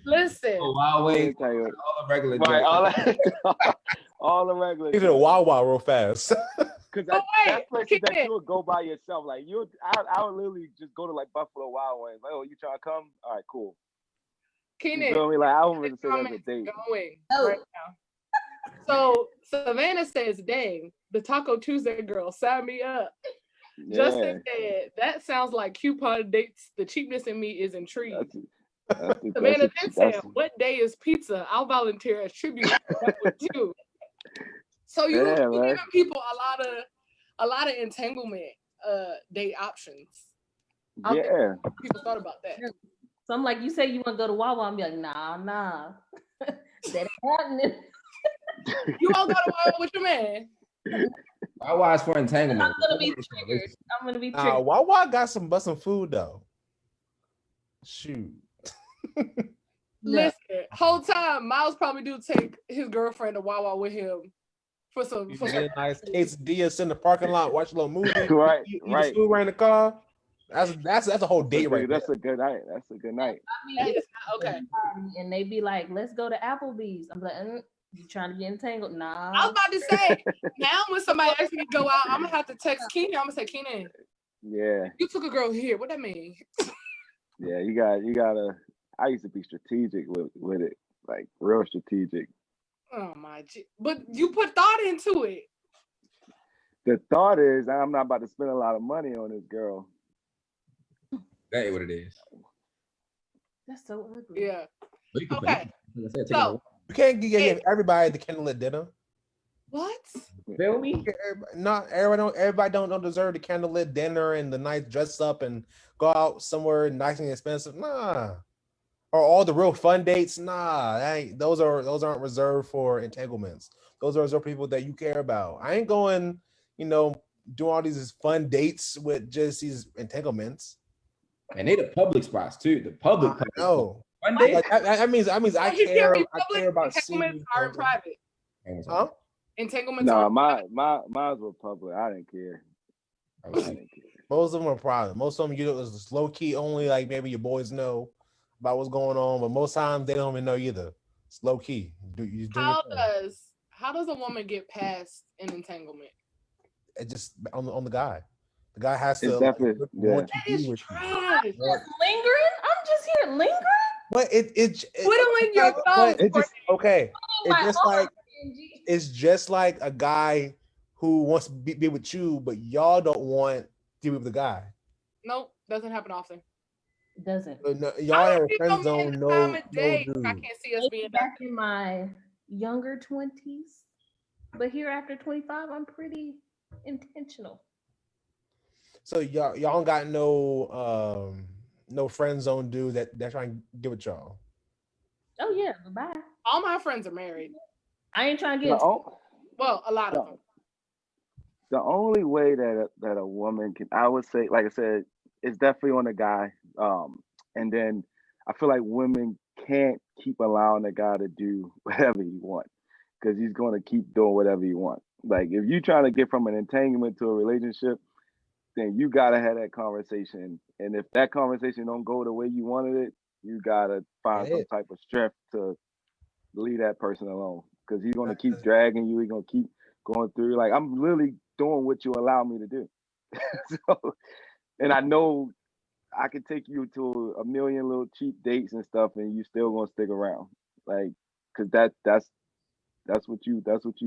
Listen,
Wild Wings, all the regular
Right,
drinks.
all the regular.
He's a Wawa real fast.
Because
Oh, wait,
that places
keep
that
it.
you would go by yourself. Like I would literally just go to like Buffalo Wild Wings. Like, oh, you trying to come? All right, cool. You
Kenan,
feel me? Like I wouldn't really say that's a
comments
date.
going
No.
right now. So Savannah says, "Dang, the Taco Tuesday girl, sign me up." Justin said, "That sounds like coupon dates. The cheapness in me is intrigued." Savannah then said, "What day is pizza? I'll volunteer as tribute." That would do. So you're giving people a lot of entanglement date options. I don't think people thought about that.
So I'm like, you say you want to go to Wawa, I'm like, nah. That ain't happening.
You all go to Wawa with your man.
Wawa is for entanglement.
I'm gonna be triggered.
Wawa got some busting food though. Shoot.
Listen, whole time Miles probably do take his girlfriend to Wawa with him for some
Get a nice quesadilla, sit in the parking lot, watch a little movie,
right,
eat the food right in the car. That's a whole date right there.
That's a good night. That's a good night.
I mean,
okay.
And they be like, let's go to Applebee's. I'm like, you trying to get entangled? Nah.
I was about to say, now when somebody asks me to go out, I'm gonna have to text Keenan. I'm gonna say, Keenan,
Yeah,
You took a girl here. What that mean?
yeah. You gotta. I used to be strategic with it, like real strategic.
Oh my! But you put thought into it.
The thought is, I'm not about to spend a lot of money on this girl.
That ain't what it is.
That's so ugly.
Yeah.
But you can put,
Okay.
like I said, take it
So
away.
You can't give everybody the candlelit dinner.
what?
Feel me?
Not everybody don't deserve the candlelit dinner and the nice dress up and go out somewhere nice and expensive. Nah. Or all the real fun dates. Nah, that ain't, those aren't reserved for entanglements. Those are reserved for people that you care about. I ain't going, doing all these fun dates with just these entanglements.
And they the public spots too. The public.
I know.
One day.
Like, that means I
You
care.
can't be
I
public.
care about
Entanglements
seeing.
are private.
Huh?
Entanglements
No,
are
mine were public. I didn't care. I didn't care.
Most of them are private. Most of them, it's low key only. Like maybe your boys know about what's going on, but most times they don't even know either. It's low key.
How does a woman get past an entanglement?
It just on the guy. The guy has
It's
to
definitely
That is trash.
Just lingering? I'm just here lingering.
But
Twiddling your thumbs.
it just okay.
Oh, my arm, Angie.
It's just like a guy who wants to be with you, but y'all don't want to be with the guy.
Nope, doesn't happen often.
It doesn't.
No, y'all have a friend zone. No,
I can't
dude.
see us
Maybe
being
back in my younger 20s, but here after 25, I'm pretty intentional.
So y'all don't got no friend zone dude that trying to get with y'all.
Oh yeah, bye.
All my friends are married.
I ain't trying to
The,
get.
o-
Well, a lot of them.
the only way that a woman can, I would say, like I said, it's definitely on the guy. And then I feel like women can't keep allowing the guy to do whatever he wants because he's going to keep doing whatever he wants. Like if you're trying to get from an entanglement to a relationship, then you gotta have that conversation. And if that conversation don't go the way you wanted it, you gotta find some type of strength to leave that person alone because he's gonna keep dragging you. He's gonna keep going through. Like I'm literally doing what you allow me to do. So, and I know I could take you to a million little cheap dates and stuff, and you still gonna stick around, like, cause that's what you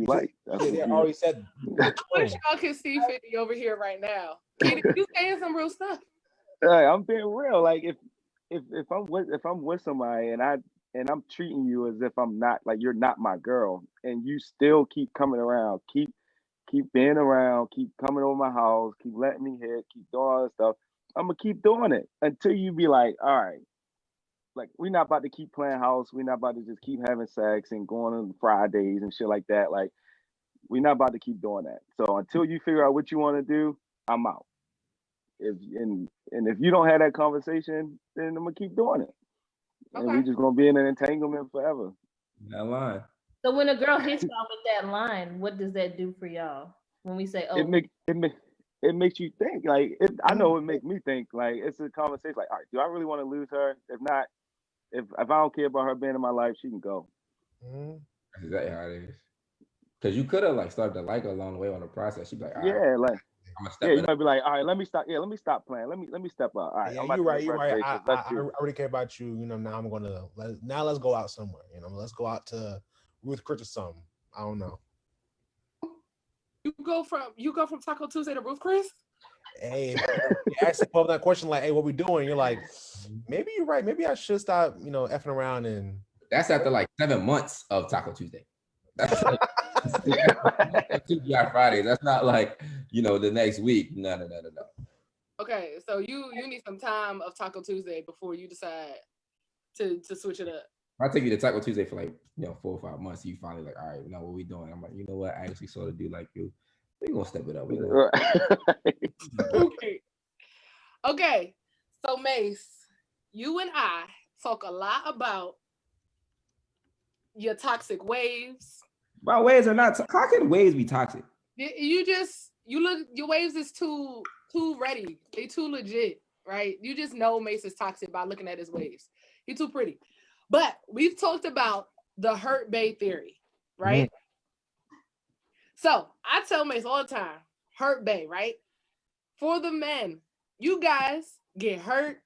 like. That's what
Yeah,
you
already said.
I wish y'all could see 50 over here right now. Katie, you saying some real stuff.
I'm being real. Like if I'm with somebody and I'm treating you as if I'm not, like you're not my girl, and you still keep coming around, keep being around, keep coming over my house, keep letting me hit, keep doing all this stuff, I'm gonna keep doing it until you be like, all right, like we're not about to keep playing house, we're not about to just keep having sex and going on Fridays and shit like that. Like we're not about to keep doing that. So until you figure out what you want to do, I'm out. And if you don't have that conversation, then I'm gonna keep doing it, and we're just gonna be in an entanglement forever.
That line.
So when a girl hits y'all with that line, what does that do for y'all? When we say, "Oh,"
it makes you think. Like I know it makes me think. Like it's a conversation. Like, all right, do I really want to lose her? If not, if I don't care about her being in my life, she can go.
That's exactly how it is. Because you could have like started to like her along the way on the process. She'd be like, all right,
yeah, like.
I'm gonna step
Yeah, you might be like, all right, let me stop. Yeah, let me stop playing. Let me step up. All right,
Yeah, you're right. I really care about you. Now I'm gonna let's go out somewhere. Let's go out to Ruth Chris or something. I don't know.
You go from Taco Tuesday to Ruth Chris?
Hey, you ask that question like, hey, what we doing? You're like, maybe you're right. Maybe I should stop, effing around. And
that's after like 7 months of Taco Tuesday. That's like TGI Fridays. That's not like, the next week. No.
Okay, so you need some time of Taco Tuesday before you decide to switch it up.
I take you to Taco Tuesday for like 4 or 5 months. You finally like, all right, now what we doing? I'm like, you know what? I actually sort of do like you. We gonna step it up.
Okay. So Mace, you and I talk a lot about your toxic waves.
My waves are not. How can waves be toxic?
You look, your waves is too ready. They too legit, right? You just know Mace is toxic by looking at his waves. He's too pretty. But we've talked about the hurt bae theory, right? So I tell Mace all the time, hurt bae, right? For the men You guys get hurt,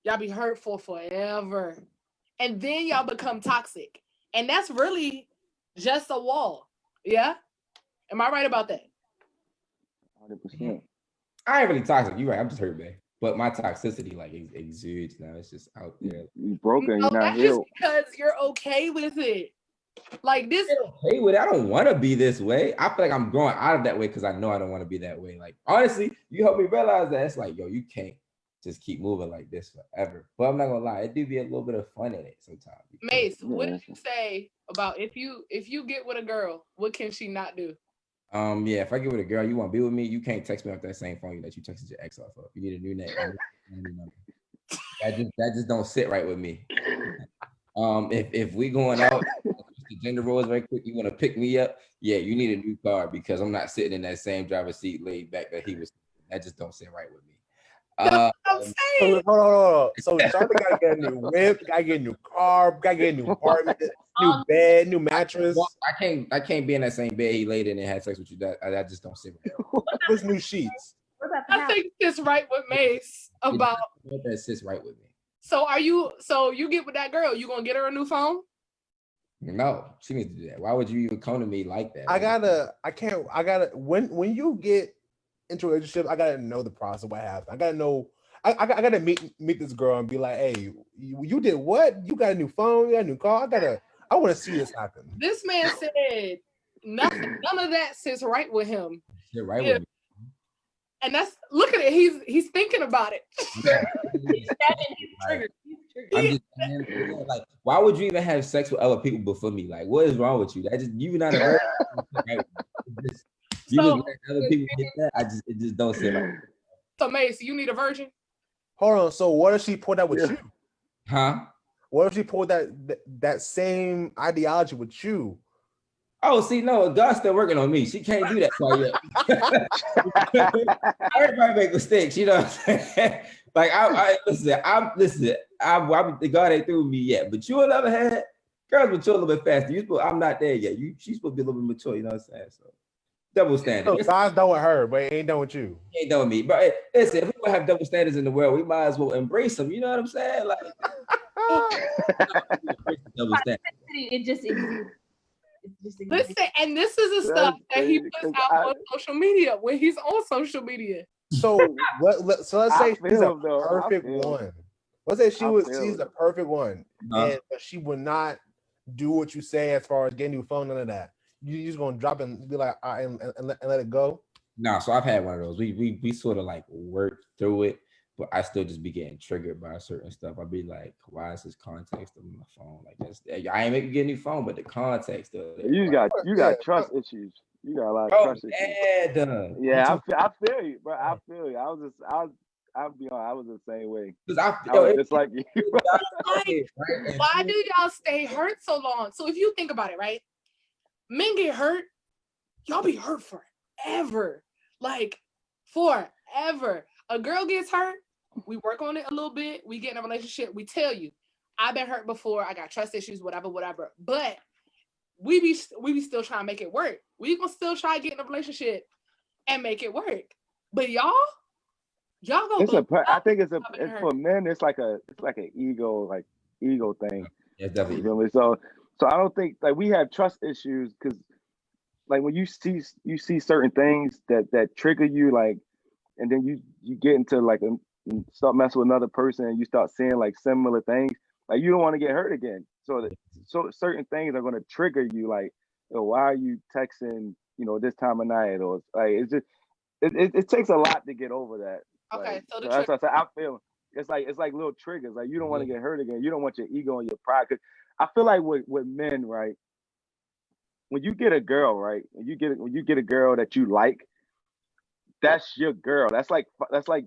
y'all be hurt for forever. And then y'all become toxic. And that's really just a wall. Yeah? Am I right about that?
100%.
I ain't really toxic. You're right. I'm just hurt, man. But my toxicity like exudes now. It's just out there.
You broken.
No,
You're not
that's just
healed.
because you're okay with it. Like this.
Okay with it. I don't want to be this way. I feel like I'm growing out of that way because I know I don't want to be that way. Like honestly, you helped me realize that it's like, yo, you can't just keep moving like this forever. But I'm not gonna lie, it do be a little bit of fun in it sometimes.
Mace, what did you say about if you get with a girl, what can she not do?
Yeah, if I get with a girl, you want to be with me, you can't text me off that same phone that you texted your ex off of. You need a new name. That just don't sit right with me. If we going out, the gender roles very quick, you want to pick me up, yeah, you need a new car because I'm not sitting in that same driver's seat laid back that he was. That just don't sit right with me.
I'm saying.
Hold on. So Charlotte gotta get a new whip, gotta get a new car, gotta get a new apartment, new bed, new mattress.
I can't be in that same bed he laid in and had sex with you. That just don't sit right.
With new sheets.
I think it's right with Mace about
that sits right with me.
So you get with that girl, you gonna get her a new phone?
No, she needs to do that. Why would you even come to me like that?
When you get into a relationship, I gotta know the process, what happened. I gotta know, I gotta meet this girl and be like, hey, you did what? You got a new phone, you got a new car. I want to see this happen.
This man said none of that sits right with him.
Sit right with me.
And that's look at it. He's thinking about it. He's triggered.
I'm just saying, like, why would you even have sex with other people before me? Like, what is wrong with you? That just you not a virgin. You just let other people get that. It just don't sit right.
So Mace, you need a virgin?
Hold on. So what if she pulled that with you?
Huh?
What if she pulled that same ideology with you?
Oh, see, no, God's still working on me. She can't do that quite yet. Everybody make mistakes, you know what I'm saying? Like, God ain't through with me yet. But you, on the other hand, girls mature a little bit faster. I'm not there yet. She's supposed to be a little bit mature, you know what I'm saying? So, double standard.
So God's done with her, but it ain't done with you.
He ain't done with me. But hey, listen, if we gonna have double standards in the world, we might as well embrace them. You know what I'm saying? Like, double standard.
It just exists.
Listen, and this is the stuff that he puts out on social media when he's on social media.
So let's say she's a perfect one. Let's say she's a perfect one, and she would not do what you say as far as getting a new phone, none of that. You just gonna drop it and be like, all right, and let it go.
No, so I've had one of those. We sort of like worked through it, but I still just be getting triggered by certain stuff. I'd be like, why is this context of my phone like this? I ain't making you get a new phone, but the context of it.
You got trust issues. You got a lot of trust issues. Yeah, I feel you, bro. I feel you. I'll be honest, I was the same way. Just like you.
Why do y'all stay hurt so long? So if you think about it, right? Men get hurt, y'all be hurt forever. Like forever. A girl gets hurt, we work on it a little bit, we get in a relationship, we tell you, I've been hurt before, I got trust issues, whatever. But we be still trying to make it work. We gonna still try to get in a relationship and make it work. But y'all go.
I think it's for men. It's like an ego thing.
Yeah, definitely.
You know what I mean? So I don't think like we have trust issues because like when you see certain things that trigger you, like, and then you get into like start messing with another person and you start seeing like similar things, like you don't want to get hurt again. So certain things are going to trigger you, like, oh, why are you texting, this time of night, or like it's just it takes a lot to get over that.
Okay,
like,
so
that's what I feel. It's like little triggers. Like you don't want to get hurt again. You don't want your ego and your pride. Cause I feel like with men, right? When you get a girl, right? When you get a girl that you like, that's your girl. That's like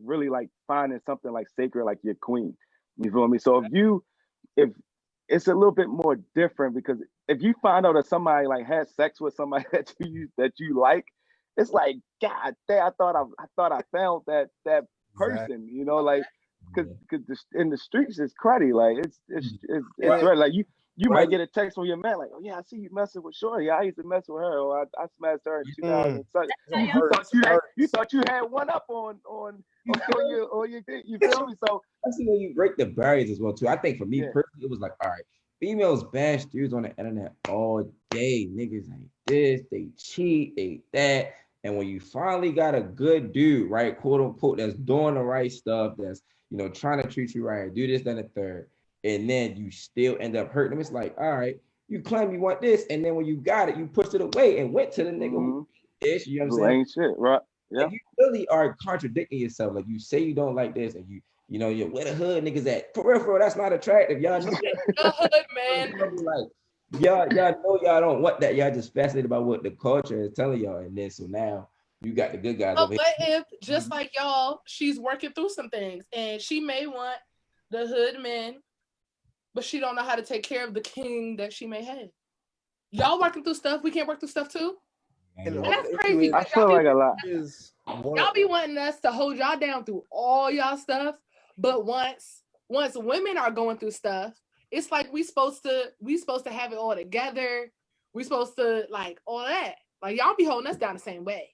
really like finding something like sacred, like your queen. You feel me? So if it's a little bit more different because if you find out that somebody like had sex with somebody that you like, it's like, God damn, I thought I found that person, like because in the streets it's cruddy, like it's right. Like you might get a text from your man like, oh yeah, I see you messing with Shorty. I used to mess with her, or I smashed her in 2007. You thought you had one up on your you feel me? So
especially when you break the barriers as well too. I think for me personally, it was like, all right, females bash dudes on the internet all day. Niggas ain't this, they cheat, they that. And when you finally got a good dude, right, quote unquote, that's doing the right stuff, that's trying to treat you right, do this, then a third, and then you still end up hurting them. It's like, all right, you claim you want this, and then when you got it, you pushed it away and went to the nigga who is, you know what I'm saying?
Ain't shit, right? Yeah.
Like, you really are contradicting yourself. Like, you say you don't like this, and you're where the hood niggas at. For real, that's not attractive. Y'all know
the hood, man.
Like, y'all know y'all don't want that. Y'all just fascinated about what the culture is telling y'all, and then so now you got the good guys over here.
But if just like y'all, she's working through some things, and she may want the hood men, but she don't know how to take care of the king that she may have. Y'all working through stuff. We can't work through stuff too. And that's crazy.
I feel like a lot.
Y'all be wanting us to hold y'all down through all y'all stuff, but once women are going through stuff, it's like we supposed to have it all together. We supposed to like all that. Like y'all be holding us down the same way.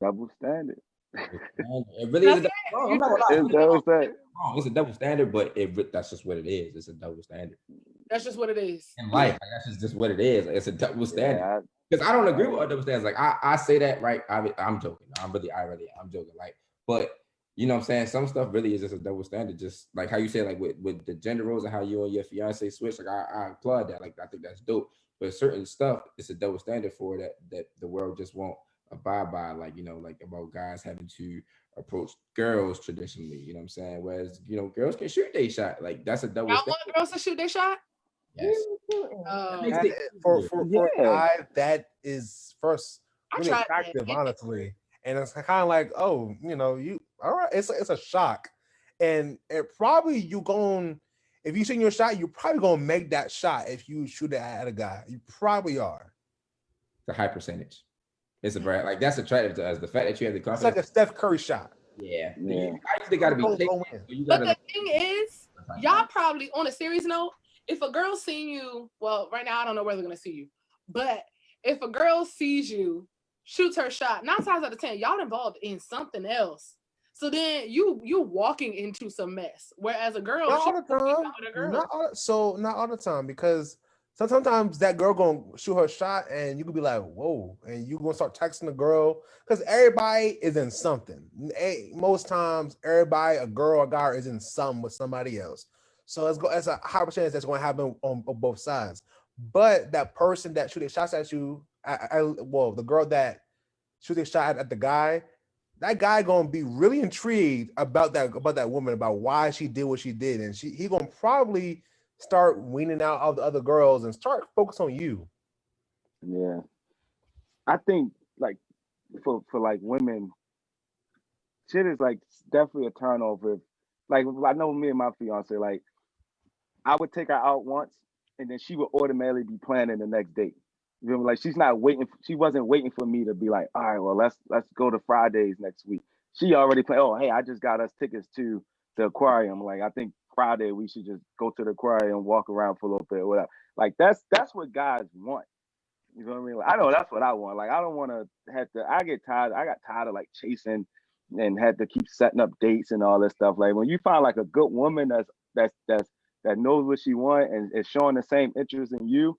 Double standard.
It really is. I'm not gonna lie. It's a double standard, but that's just what it is. It's a double standard.
That's just what it is.
In life, like, that's just what it is. It's a double standard. Because I don't agree with double standards. Like I say that, right? I'm joking. I'm joking. Like, but you know what I'm saying? Some stuff really is just a double standard. Just like how you say, like with the gender roles and how you and your fiance switch. Like I applaud that. Like I think that's dope. But certain stuff, it's a double standard for that the world just won't abide by. Like like about guys having to approach girls traditionally. You know what I'm saying? Whereas girls can shoot their shot. Like that's a double standard.
Want girls to shoot their shot?
Yes.
For a guy, that is first really attractive, honestly. And it's kind of like, oh, you all right. It's a shock, and it probably if you shoot your shot, you're probably gonna make that shot if you shoot it at a guy. You probably are.
The high percentage. It's a brand like that's attractive to us. The fact that you have the confidence.
It's like a Steph Curry shot.
Yeah. I think gotta be.
But the thing is, y'all probably on a serious note. If a girl seen you, well, right now I don't know where they're gonna see you, but if a girl sees you, shoots her shot, 9 times out of 10, y'all involved in something else. So then you walking into some mess. Whereas a girl,
not all the time, not all the time, because sometimes that girl gonna shoot her shot and you could be like, whoa, and you gonna start texting the girl because everybody is in something. Most times, everybody, a girl or guy, is in something with somebody else. So it's a high percentage that's going to happen on both sides. But that person that shooting shots at you, the girl that shooting shot at the guy, that guy going to be really intrigued about that woman, about why she did what she did, and he going to probably start weaning out all the other girls and start focus on you.
Yeah, I think like for like women, shit is like definitely a turnover. Like I know me and my fiance, like. I would take her out once, and then she would automatically be planning the next date. You know, like she wasn't waiting for me to be like, all right, well, let's go to Fridays next week. She already planned. Oh, hey, I just got us tickets to the aquarium. Like, I think Friday we should just go to the aquarium and walk around for a little bit or whatever. Like that's what guys want. You know what I mean? Like, I know that's what I want. Like I don't want to have to. I got tired of like chasing and had to keep setting up dates and all this stuff. Like when you find like a good woman that knows what she wants and is showing the same interest in you,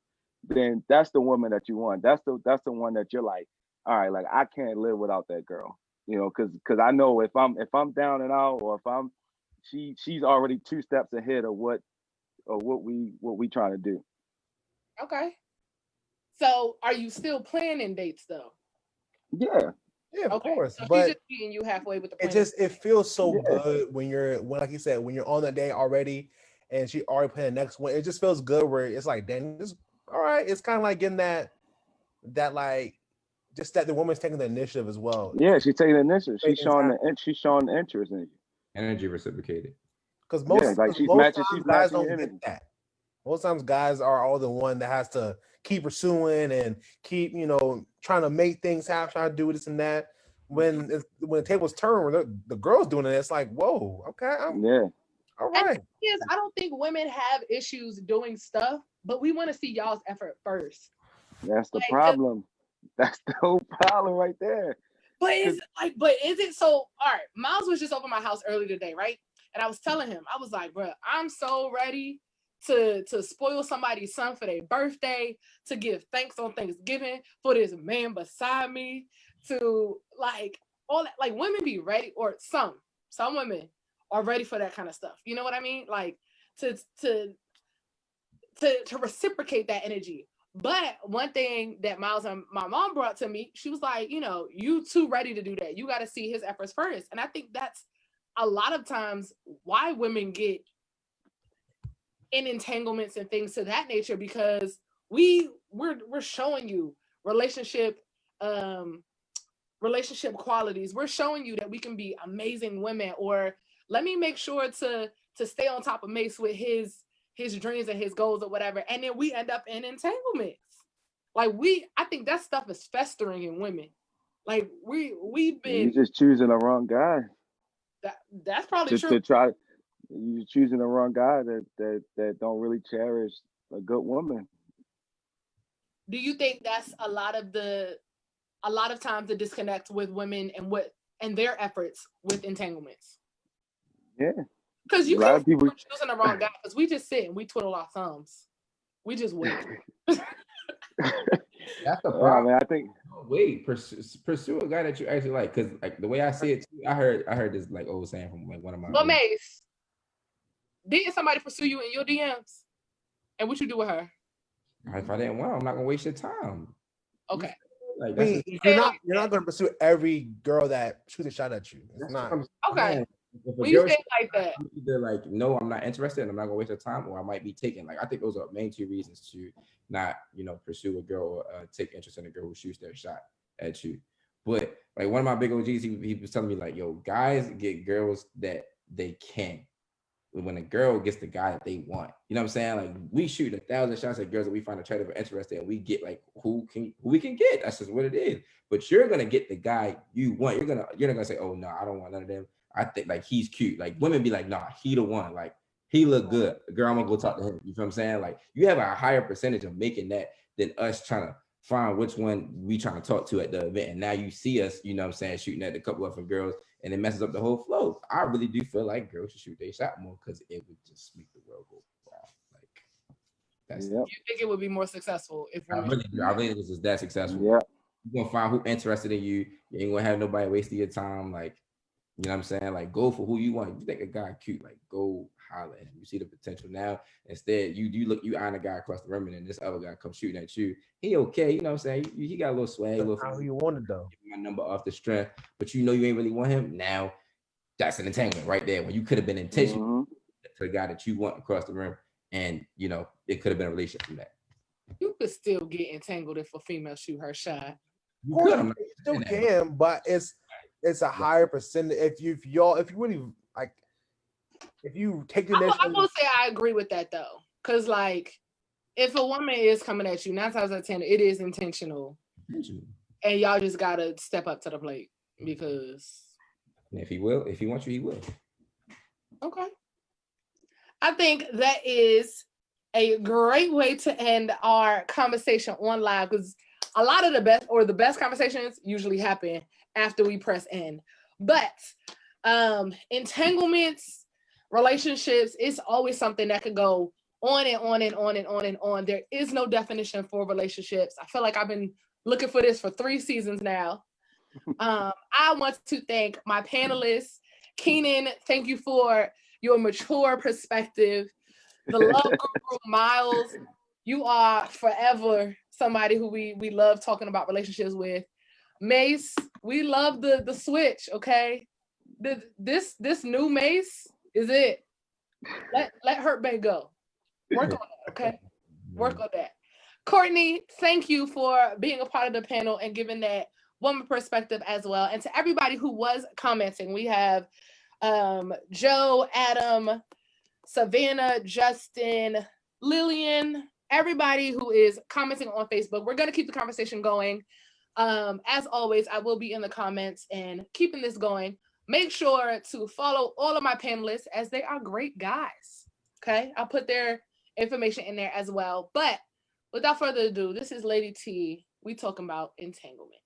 then that's the woman that you want. That's the one that you're like, all right, like I can't live without that girl, because I know if I'm down and out, or if she's already 2 steps ahead of what we trying to do.
Okay. So are you still planning dates though?
Yeah,
of course.
So
but
she's just meeting you halfway with the plan.
It feels so good when like you said, when you're on that day already. And she already playing the next one. It just feels good where it's like, damn, this all right. It's kind of like getting that like, just that the woman's taking the initiative as well.
Yeah, she's taking the initiative. She's showing the interest in you.
Energy reciprocated.
Because most guys don't get that. Most times guys are all the one that has to keep pursuing and keep, trying to make things happen, trying to do this and that. When the tables turn, when the girl's doing it, it's like, whoa, okay. All
And
right.
the thing is, I don't think women have issues doing stuff, but we want to see y'all's effort first.
That's the
Like,
problem. That's the whole problem right there.
but is it so? All right, Miles was just over my house early today, right? And I was telling him, I was like, bro, I'm so ready to spoil somebody's son for their birthday, to give thanks on Thanksgiving for this man beside me, to like all that. Like women be ready, or some women are ready for that kind of stuff. You know what I mean? Like to to to reciprocate that energy. But one thing that Miles and my mom brought to me, she was like, you too ready to do that. You got to see his efforts first. And I think that's a lot of times why women get in entanglements and things to that nature, because we're showing you relationship relationship qualities. We're showing you that we can be amazing women, or let me make sure to stay on top of Mace with his dreams and his goals or whatever, and then we end up in entanglements. Like I think that stuff is festering in women. Like we've
You're
been
just choosing the wrong guy
that's probably true.
to try. You're choosing the wrong guy that don't really cherish a good woman.
Do you think that's a lot of times the disconnect with women and their efforts with entanglements?
Yeah,
Because you
a lot
can't
of people.
say we're choosing the wrong guy, because we just sit and we twiddle our thumbs. We just wait.
That's the
I
problem.
mean, I think
Wait, pursue a guy that you actually like, because like the way I see it too, I heard this like old saying from like one of my.
But Mace, didn't somebody pursue you in your DMs? And what you do with her?
If I didn't want, I'm not gonna waste your time.
Okay.
Like
I
that's
mean,
just,
you're not going to pursue every girl that shoots a shot at you. It's
that's
not.
what I'm
Okay.
saying. If a
When you
girl
say it like that,
I'm either like, no, I'm not interested and I'm not gonna waste your time, or I might be taken. Like I think those are main two reasons to not, pursue a girl or take interest in a girl who shoots their shot at you. But like one of my big OGs, he was telling me like, yo, guys get girls that they can. When a girl gets the guy that they want, you know what I'm saying? Like we shoot 1,000 shots at girls that we find attractive or interested, and we get like who we can get. That's just what it is. But you're gonna get the guy you want. You're not gonna say, oh no, I don't want none of them. I think like he's cute. Like women be like, nah, he the one. Like he look good. Girl, I'm gonna go talk to him. You feel what I'm saying? Like you have a higher percentage of making that than us trying to find which one we trying to talk to at the event. And now you see us, you know what I'm saying, shooting at a couple of girls, and it messes up the whole flow. I really do feel like girls should shoot their shot more, because it would just make the world go wrong. Like that's
Yep.
you think it would be more successful if
I
women.
really think this is that successful.
Yeah.
You're gonna find who interested in you. You ain't gonna have nobody wasting your time. Like, you know what I'm saying? Like, go for who you want. If you think a guy cute, like go holler at him. You see the potential now. Instead, you eyeing a guy across the room, and then this other guy comes shooting at you. He okay, you know what I'm saying? He got a little swag, a little.
How you want it though?
My number off the strength, but you ain't really want him. Now that's an entanglement right there. When you could have been intentional to the guy that you want across the room, and it could have been a relationship from that.
You could still get entangled if a female shoot her shot.
You could. I'm not
You still
saying that,
can, but it's a higher percentage. If you really like, if you take the
I'm
initiative,
gonna say I agree with that though, because like if a woman is coming at you 9 times out of 10, it is intentional, and y'all just gotta step up to the plate because.
And if he wants you, he will.
Okay. I think that is a great way to end our conversation on live, because a lot of the best conversations usually happen after we press end. But entanglements, relationships, it's always something that could go on and on and on and on and on. There is no definition for relationships. I feel like I've been looking for this for 3 seasons now. I want to thank my panelists. Keenan, thank you for your mature perspective. The love guru, Miles, you are forever somebody who we love talking about relationships with. Mace, we love the switch, okay? This new Mace is it. Let Hurt Bay go. Work on that, okay? Work on that. Courtney, thank you for being a part of the panel and giving that woman perspective as well. And to everybody who was commenting, we have Joe, Adam, Savannah, Justin, Lillian, everybody who is commenting on Facebook. We're going to keep the conversation going. As always, I will be in the comments and keeping this going. Make sure to follow all of my panelists as they are great guys. Okay, I'll put their information in there as well. But without further ado, this is Lady T. We talking about entanglement.